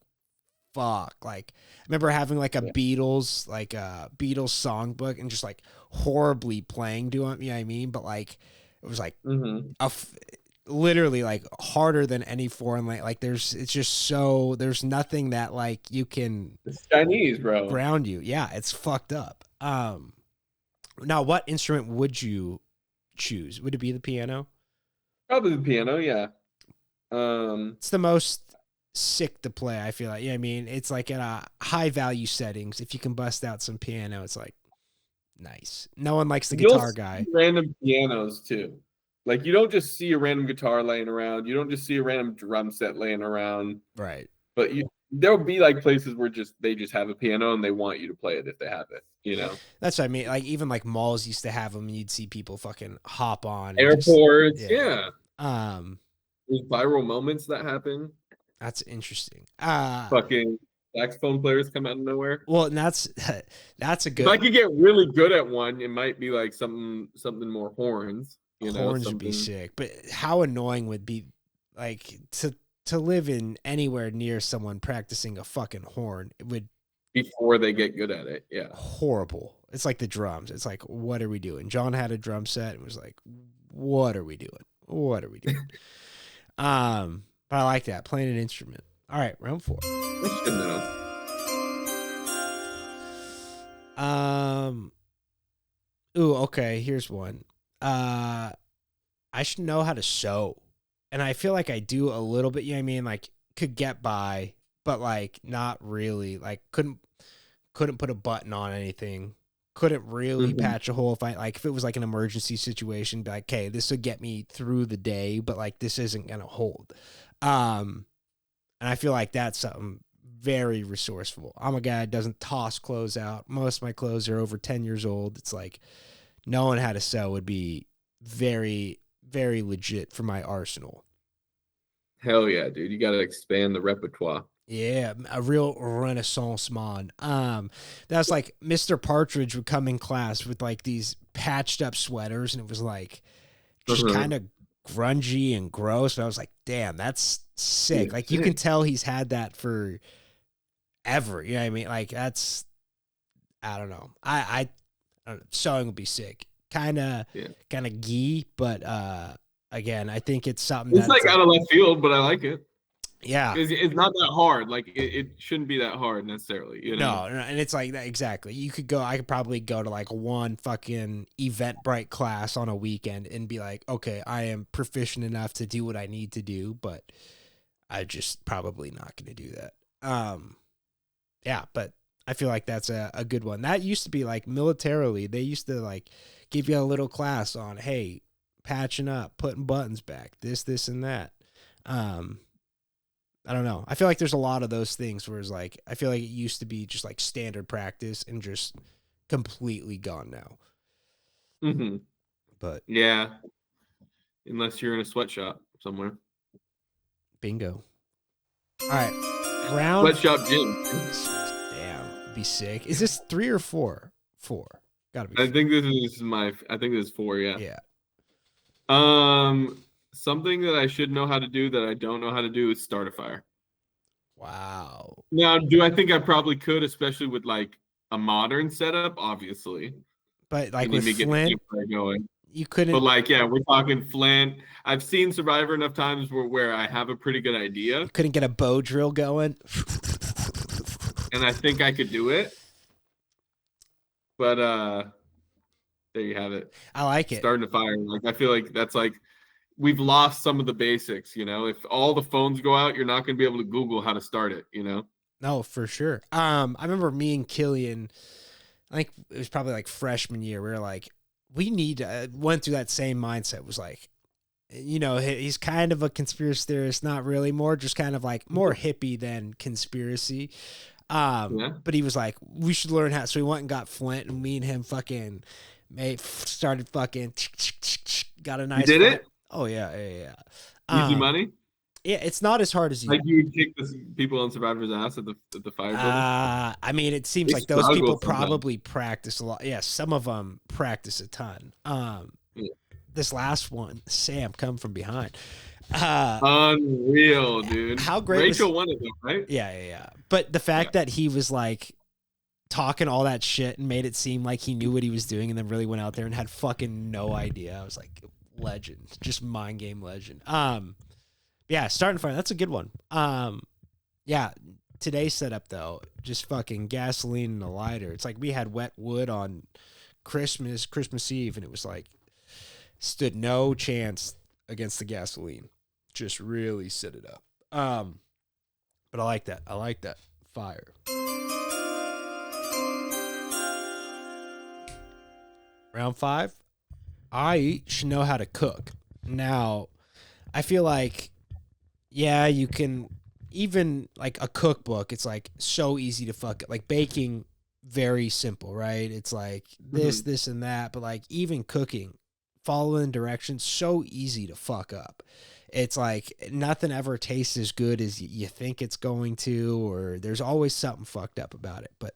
fuck. Like I remember having like a Beatles songbook and just like horribly playing to it. You know what I mean? But like, it was like literally like harder than any foreign language. Like there's nothing that like you can. It's Chinese, bro. Ground you. Yeah. It's fucked up. Now, what instrument would you choose? Would it be the piano? Probably the piano, yeah. It's the most sick to play, I feel like. Yeah, I mean, it's like at a high value settings. If you can bust out some piano, it's like nice. No one likes the guitar guy. Random pianos too. Like you don't just see a random guitar laying around. You don't just see a random drum set laying around. Right. But there'll be like places where they just have a piano and they want you to play it if they have it, you know? That's what I mean. Like even like malls used to have them and you'd see people fucking hop on. Airports, yeah. There's viral moments that happen. That's interesting. Fucking saxophone players come out of nowhere. Well, and that's a good. If I could get really good at one, it might be like something more horns. Horns would be sick. But how annoying would be like to live in anywhere near someone practicing a fucking horn? It would before they get good at it. Yeah. Horrible. It's like the drums. It's like, what are we doing? John had a drum set and was like, what are we doing? What are we doing? But I like that. Playing an instrument. All right, round 4. I should know. Ooh, okay, here's one. I should know how to sew. And I feel like I do a little bit, you know what I mean? Like could get by, but like not really. Like couldn't put a button on anything. Couldn't really patch a hole if it was like an emergency situation, be like, okay, this would get me through the day, but like this isn't gonna hold. And I feel like that's something very resourceful. I'm a guy that doesn't toss clothes out. Most of my clothes are over 10 years old. It's like knowing how to sew would be very, very legit for my arsenal. Hell yeah, dude. You got to expand the repertoire. Yeah, a real Renaissance man. That's like Mr. Partridge would come in class with like these patched up sweaters, and it was like just kind of grungy and gross. But I was like, damn, that's sick. Like you can tell he's had that for ever. You know what I mean? Like that's, I don't know. I don't know. Sewing would be sick. Kind of gee, but again, I think it's something it's like out of left field, but I like it. Yeah, it's not that hard. Like it shouldn't be that hard necessarily. You know? No, and it's like that exactly. I could probably go to like one fucking Eventbrite class on a weekend and be like, okay, I am proficient enough to do what I need to do, but I just probably not going to do that. Yeah, but I feel like that's a good one. That used to be like militarily. They used to like give you a little class on, hey, patching up, putting buttons back, this, and that. I don't know. I feel like there's a lot of those things where it's like, I feel like it used to be just like standard practice and just completely gone now. Mm-hmm. But yeah, unless you're in a sweatshop somewhere. Bingo. All right. Round. Sweatshop gym. Damn. Be sick. Is this 3 or 4? 4. Gotta be. I think this is 4. Yeah. Yeah. Something that I should know how to do that I don't know how to do is start a fire. Wow. Now, do I think I probably could, especially with like a modern setup? Obviously. But like with Flint, going. You couldn't. But like, yeah, we're talking Flint. I've seen Survivor enough times where I have a pretty good idea. You couldn't get a bow drill going. And I think I could do it. But there you have it. I like it. Starting a fire. Like I feel like that's like we've lost some of the basics. You know, if all the phones go out, you're not going to be able to Google how to start it. You know. No, for sure. I remember me and Killian, I think it was probably like freshman year. We were like, we need went through that same mindset. Was like, you know, he's kind of a conspiracy theorist, not really, more just kind of like more hippie than conspiracy. But he was like, we should learn how. So we went and got Flint, and me and him fucking started fucking got a nice. You did it? Oh yeah. Easy money. Yeah, it's not as hard as you. Like you would kick the people on Survivor's ass at the fire building? I mean, it seems like those people probably practice a lot. Yeah, some of them practice a ton. This last one, Sam, come from behind. Unreal, dude. How great Rachel won it, though, right? Yeah. But the fact that he was like talking all that shit and made it seem like he knew what he was doing, and then really went out there and had fucking no idea. I was like, legend, just mind game legend. Yeah, starting fire. That's a good one. Yeah, today's setup though, just fucking gasoline and a lighter. It's like we had wet wood on Christmas Eve, and it was like stood no chance against the gasoline. Just really set it up. But I like that. Fire. Round 5. I should know how to cook. Now, I feel like, yeah, you can, even like a cookbook, it's like so easy to fuck it. Like baking, very simple, right? It's like this and that, but like even cooking, following directions, so easy to fuck up. It's like nothing ever tastes as good as you think it's going to, or there's always something fucked up about it. But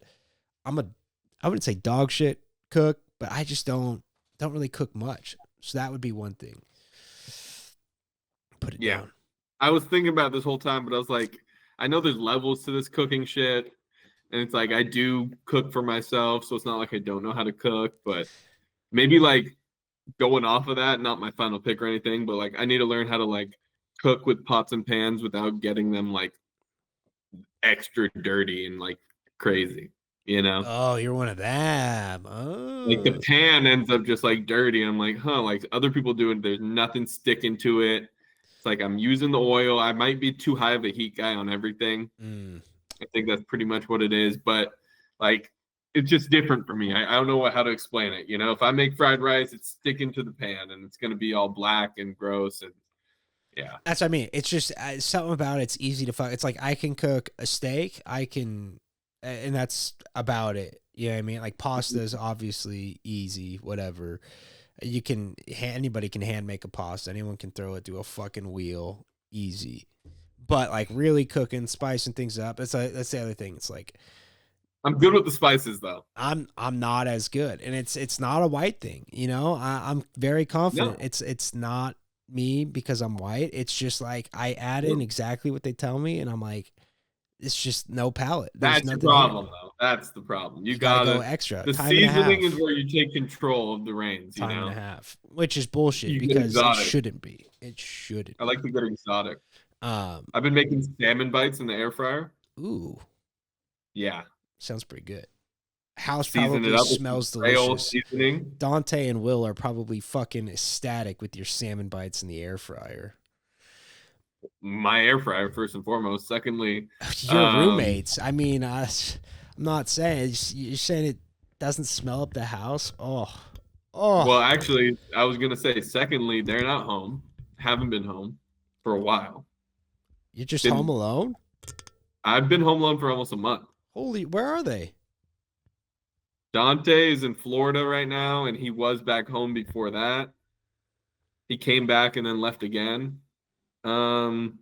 I wouldn't say dog shit cook, but I just don't really cook much. So that would be one thing. Put it down. I was thinking about this whole time, but I was like, I know there's levels to this cooking shit. And it's like, I do cook for myself. So it's not like I don't know how to cook, but maybe like going off of that, not my final pick or anything, but like I need to learn how to like cook with pots and pans without getting them like extra dirty and like crazy, you know? Oh, you're one of them. Oh. Like the pan ends up just like dirty. I'm like, like other people do it. There's nothing sticking to it. It's like I'm using the oil. I might be too high of a heat guy on everything. I think that's pretty much what it is. But like, it's just different for me. I don't know how to explain it. You know, if I make fried rice, it's sticking to the pan and it's going to be all black and gross. And yeah, that's what I mean. It's just something about it's easy to fuck. It's like I can cook a steak. And that's about it. You know what I mean? Like pasta is obviously easy, whatever. Anybody can hand make a pasta. Anyone can throw it through a fucking wheel, easy. But like really cooking, spicing things up, that's the other thing. It's like I'm good with the spices though. I'm not as good, and it's not a white thing. You know, I'm very confident. No. It's not me because I'm white. It's just like I add in exactly what they tell me, and I'm like, it's just no palate. That's the problem, though. That's the problem. You gotta go extra. The seasoning is where you take control of the reins. You know? Time and a half, which is bullshit because it shouldn't be. It shouldn't. I like to get exotic. I've been making salmon bites in the air fryer. Ooh, yeah, sounds pretty good. House Season probably smells delicious. Seasoning. Dante and Will are probably fucking ecstatic with your salmon bites in the air fryer. My air fryer, first and foremost. Secondly, your roommates. I mean, I'm not saying you're saying it doesn't smell up the house. Oh. Well, actually, I was gonna say. Secondly, they're not home. Haven't been home for a while. You're just home alone? I've been home alone for almost a month. Holy, where are they? Dante is in Florida right now, and he was back home before that. He came back and then left again. And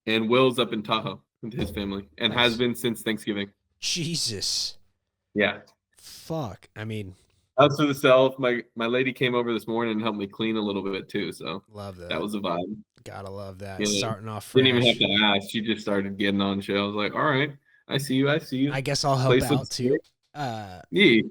Will's up in Tahoe with his family and has been since Thanksgiving. Jesus. Yeah. Fuck. I mean, as for the self, my lady came over this morning and helped me clean a little bit too. So love that. That was a vibe. Gotta love that. Yeah. Starting off fresh. Didn't even have to ask. She just started getting on shit. I was like, all right, I see you. I guess I'll help out too. Yeah.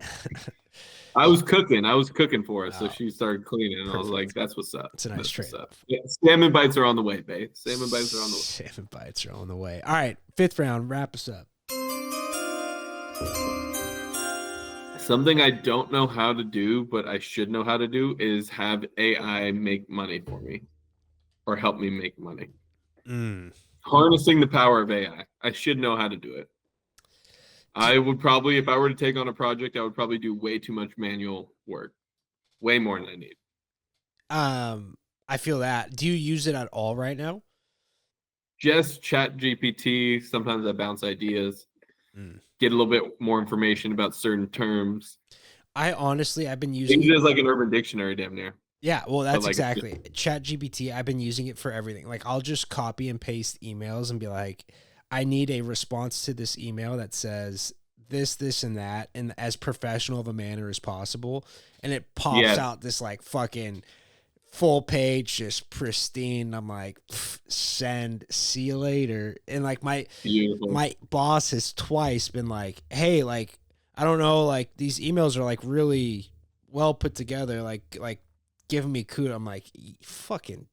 I was cooking for her, so she started cleaning, and I was like, "That's what's up." It's a nice trade-off. Yeah, salmon bites are on the way, babe. Salmon bites are on the way. Salmon bites are on the way. All right, 5th round, wrap us up. Something I don't know how to do, but I should know how to do is have AI make money for me or help me make money. Harnessing the power of AI. I should know how to do it. I would probably, if I were to take on a project, I would probably do way too much manual work. Way more than I need. I feel that. Do you use it at all right now? Just chat GPT. Sometimes I bounce ideas. Get a little bit more information about certain terms. I've been using it as like an urban dictionary damn near. Yeah, well, that's like, exactly. Chat GPT, I've been using it for everything. Like, I'll just copy and paste emails and be like, I need a response to this email that says this, this, and that, in as professional of a manner as possible. And it pops out this, like, fucking full page, just pristine. I'm like, send, see you later. And, like, my boss has twice been like, hey, like, I don't know, like, these emails are, like, really well put together, like giving me kudos. I'm like, fucking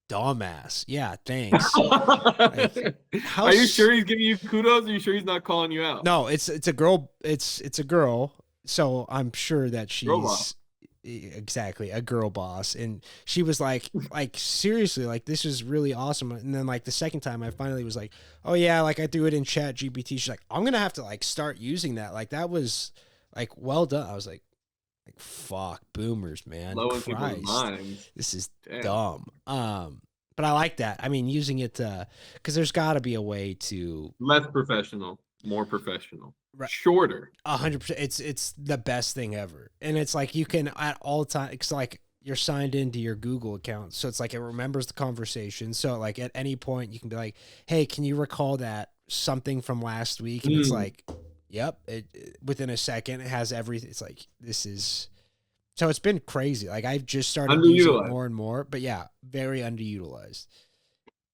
dumbass. Yeah, thanks. Like, are you sure he's giving you kudos? Are you sure he's not calling you out? No, it's a girl. It's a girl. So I'm sure that she's exactly a girl boss. And she was like seriously, like, this is really awesome. And then, like, the second time I finally was like, oh yeah, like, I threw it in Chat GPT. She's like, I'm gonna have to, like, start using that. Like, that was, like, well done. I was like, fuck, boomers, man. Christ, this is dumb. But I like that. I mean, using it because there's got to be a way to less professional, more professional, right. Shorter. 100%. It's the best thing ever, and it's like you can at all times. It's like you're signed into your Google account, so it's like it remembers the conversation. So, like, at any point you can be like, "Hey, can you recall that something from last week?" And it's like, yep, it within a second it has everything. It's like, this is, so it's been crazy. Like, I've just started using it more and more, but yeah, very underutilized.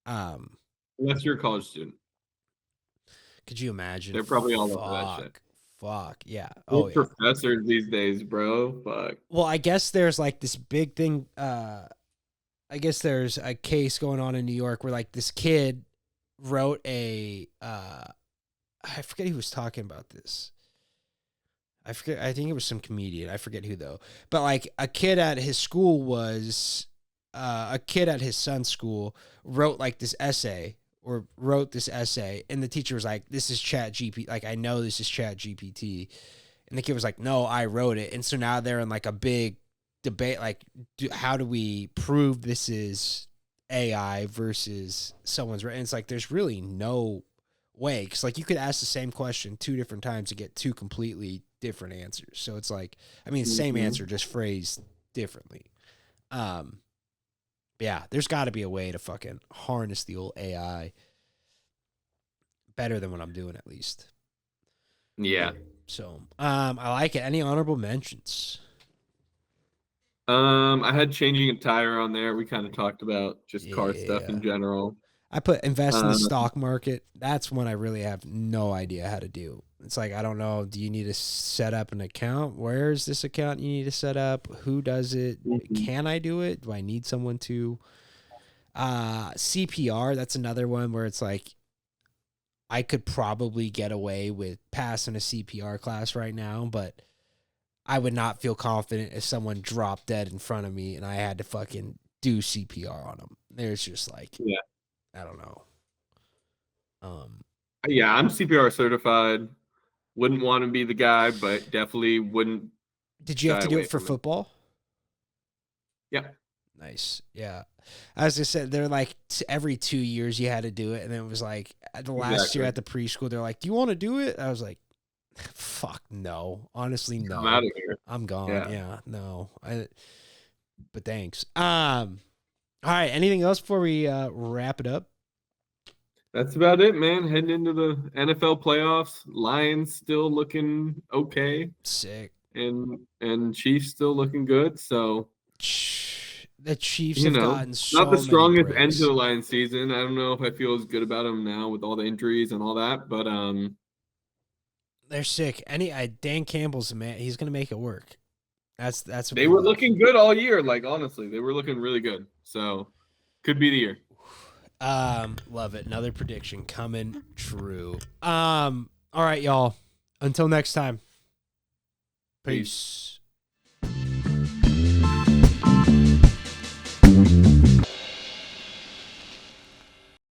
Unless you're a college student. Could you imagine? They're probably all over that shit. Fuck yeah. Oh, professors these days, bro. Fuck. Well, I guess there's, like, this big thing. I guess there's a case going on in New York where, like, this kid wrote a I forget who was talking about this. I forget. I think it was some comedian. I forget who, though. But, like, a kid at his school was a kid at his son's school wrote, like, this essay and the teacher was like, this is Chat GPT. Like, I know this is Chat GPT. And the kid was like, no, I wrote it. And so now they're in, like, a big debate. Like, how do we prove this is AI versus someone's written? It's like, there's really no way, because, like, you could ask the same question 2 different times to get 2 completely different answers. So it's like, I mean, same answer, just phrased differently. Yeah, there's got to be a way to fucking harness the old AI better than what I'm doing, at least. Yeah. So I like it. Any honorable mentions? I had changing a tire on there. We kind of talked about just car stuff in general. I put invest in the stock market. That's one I really have no idea how to do. It's like, I don't know. Do you need to set up an account? Where is this account you need to set up? Who does it? Can I do it? Do I need someone to? CPR, that's another one where it's like, I could probably get away with passing a CPR class right now, but I would not feel confident if someone dropped dead in front of me and I had to fucking do CPR on them. There's just like, I don't know. Yeah, I'm CPR certified. Wouldn't want to be the guy, but definitely wouldn't. Did you have to do it for football? Yeah. Nice. Yeah. As I said, they're like every 2 years you had to do it. And then it was like the last year at the preschool, they're like, do you want to do it? I was like, fuck no. Honestly, no. I'm out of here. I'm gone. Yeah, no. But thanks. All right. Anything else before we wrap it up? That's about it, man. Heading into the NFL playoffs. Lions still looking okay. Sick. And Chiefs still looking good. So the Chiefs have gotten so not the strongest breaks. end to the Lions season. I don't know if I feel as good about them now with all the injuries and all that, but they're sick. Dan Campbell's a man. He's gonna make it work. That's what they were looking good all year. Like, honestly, they were looking really good. So could be the year. Love it. Another prediction coming true. All right, y'all. Until next time. Peace.